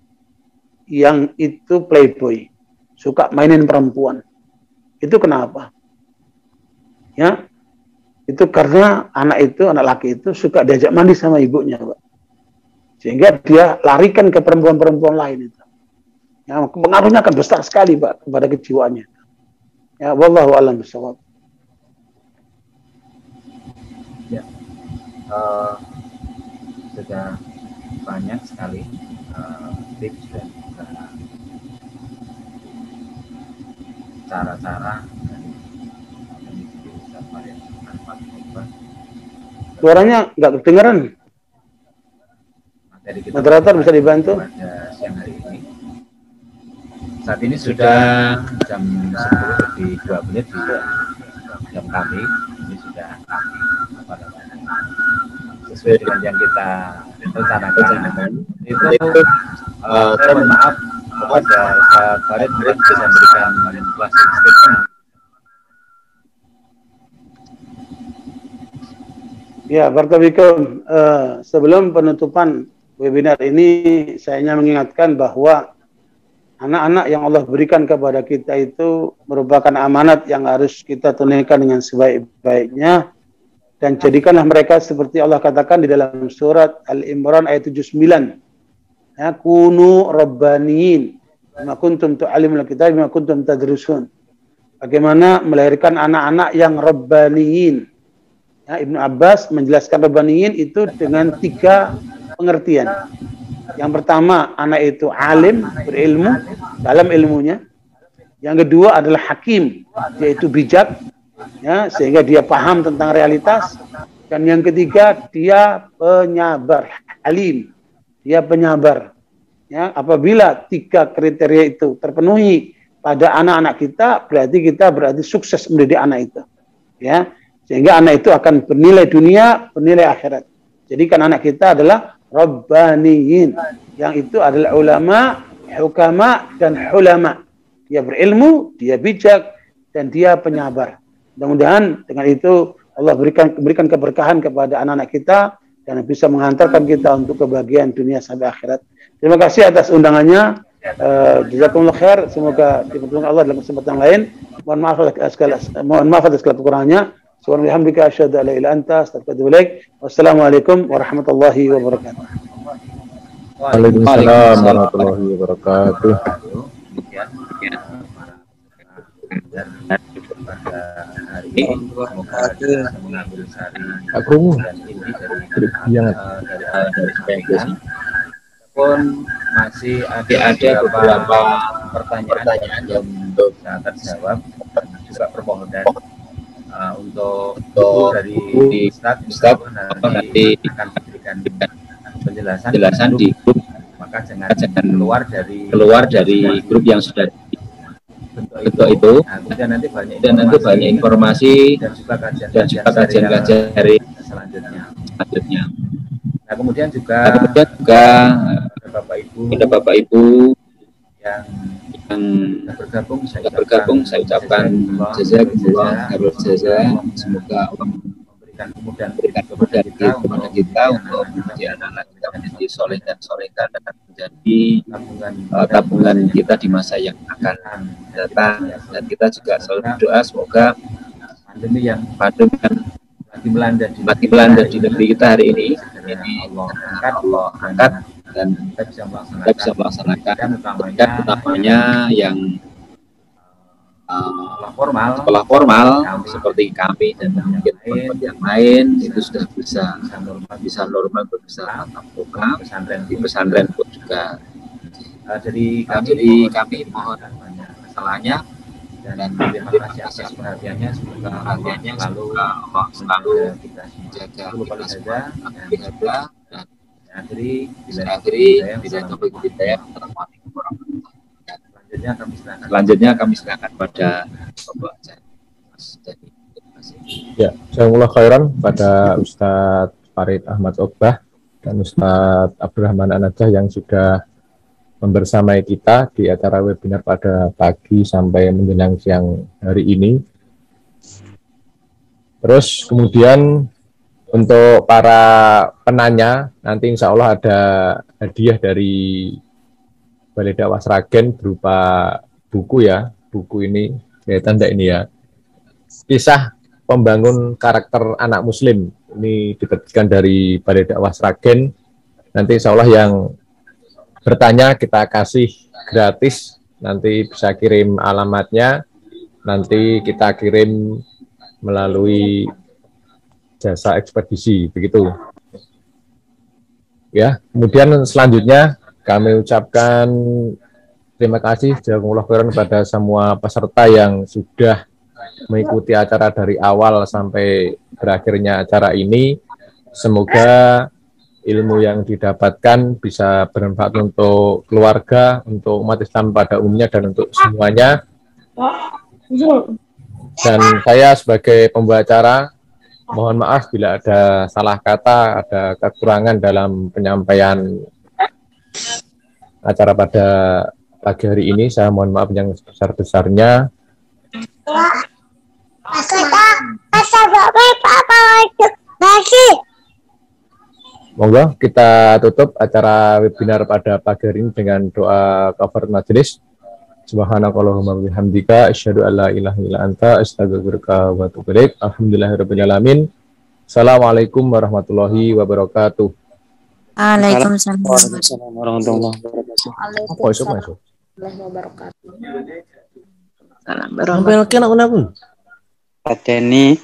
yang itu playboy, suka mainin perempuan, itu kenapa? Ya, itu karena anak laki itu suka diajak mandi sama ibunya, Pak. Sehingga dia larikan ke perempuan-perempuan lain itu. Ya, pengaruhnya akan besar sekali, Pak, kepada kejiwaannya. Ya, wallahu a'lam bishawab. Ya, sudah banyak sekali tips dan juga cara-cara Suaranya nggak kedengaran. Moderator bisa dibantu. Siang hari ini. Saat ini sudah jam 10:02 di jam kami. Ini sudah apa namanya, sesuai dengan yang kita rencanakan. Itu mohon maaf kepada Ustaz Farid bisa memberikan closing statement. Ya, barakallahu sebelum penutupan webinar ini, saya hanya mengingatkan bahwa anak-anak yang Allah berikan kepada kita itu merupakan amanat yang harus kita tunaikan dengan sebaik-baiknya, dan jadikanlah mereka seperti Allah katakan di dalam surat Al-Imran ayat 79. Ya, kunu rabbaniyin bima kuntum tu'allimul kitab bima kuntum tadrusun. Bagaimana melahirkan anak-anak yang rabbaniyin. Ya, Ibnu Abbas menjelaskan rabbaniyin itu dengan 3 pengertian. Yang pertama, anak itu alim, berilmu dalam ilmunya. Yang kedua adalah hakim, yaitu bijak, ya, sehingga dia paham tentang realitas. Dan yang ketiga, dia penyabar, halim, dia penyabar. Ya, apabila 3 kriteria itu terpenuhi pada anak-anak kita, berarti sukses mendidik anak itu. Ya, sehingga anak itu akan bernilai dunia, bernilai akhirat. Jadi kan anak kita adalah rabbaniyin, yang itu adalah ulama, hukama, dan hulama. Dia berilmu, dia bijak, dan dia penyabar. Mudah-mudahan dengan itu Allah berikan keberkahan kepada anak-anak kita dan bisa menghantarkan kita untuk kebahagiaan dunia sampai akhirat. Terima kasih atas undangannya. Jazakumullah khair. Semoga dipertemukan Allah dalam kesempatan lain. Mohon maaf atas segala kekurangannya. Subhanallah, asyhadu an la ilaha illa anta, astaghfiruka wa atubu ilaik. Wassalamualaikum warahmatullahi wabarakatuh. Waalaikumsalam warahmatullahi wabarakatuh. Pun masih ada beberapa pertanyaan yang belum terjawab, juga permohonan untuk dari Ustaz nanti akan diberikan penjelasan di grup, maka jangan keluar dari grup yang sudah bentuk itu. Dan nanti banyak informasi dan juga kajian-kajian dari selanjutnya. Nah, kemudian juga ada Bapak Ibu yang bergabung, saya ucapkan jazakumullah khairal jazaa. Semoga Allah memberikan kemudahan kepada kita untuk menjadi anak-anak kita menjadi soleh dan solehah dan menjadi tabungan kita di masa yang akan datang. Dan kita juga selalu berdoa semoga pandemi yang lagi melanda di negeri kita hari ini Allah angkat dan kita bisa melaksanakan berkat utamanya yang sekolah formal seperti kami dan mungkin teman-teman yang lain itu sudah bisa normal, bisa tatap muka. Di pesantren pun juga. Jadi kami mohon kesalahannya dan terima kasih atas perhatiannya. Semoga Allah selalu kita jaga kita semua. Akhiri bila topik kita ya. Selanjutnya kami silakan pada pembaca. Ya, jazakumullah khairan pada Ustadz Farid Ahmad Ogbah dan Ustadz Abdurrahman An-Najah yang sudah membersamai kita di acara webinar pada pagi sampai menjelang siang hari ini. Terus kemudian untuk para penanya nanti insya Allah ada hadiah dari Balai Dakwah Sragen berupa buku ya. Buku ini kelihatan enggak ini ya, kisah pembangun karakter anak muslim. Ini diterbitkan dari Balai Dakwah Sragen. Nanti insya Allah yang bertanya kita kasih gratis, nanti bisa kirim alamatnya, nanti kita kirim melalui jasa ekspedisi, begitu. Ya, kemudian selanjutnya kami ucapkan terima kasih jazakumullah khairan kepada semua peserta yang sudah mengikuti acara dari awal sampai berakhirnya acara ini. Semoga ilmu yang didapatkan bisa bermanfaat untuk keluarga, untuk umat Islam pada umumnya, dan untuk semuanya. Dan saya sebagai pembawa acara, mohon maaf bila ada salah kata, ada kekurangan dalam penyampaian acara pada pagi hari ini. Saya mohon maaf yang sebesar-besarnya. Monggo kita tutup acara webinar pada pagi hari ini dengan doa kafaratul majelis. Subhanakallahumma bihamdika asyhadu an la ilaha illa anta astaghfiruka wa atubu ilaik. Alhamdulillahirabbil alamin. Assalamualaikum warahmatullahi wabarakatuh. Waalaikumsalam warahmatullahi wabarakatuh. Waalaikumsalam warahmatullahi wabarakatuh. Pateni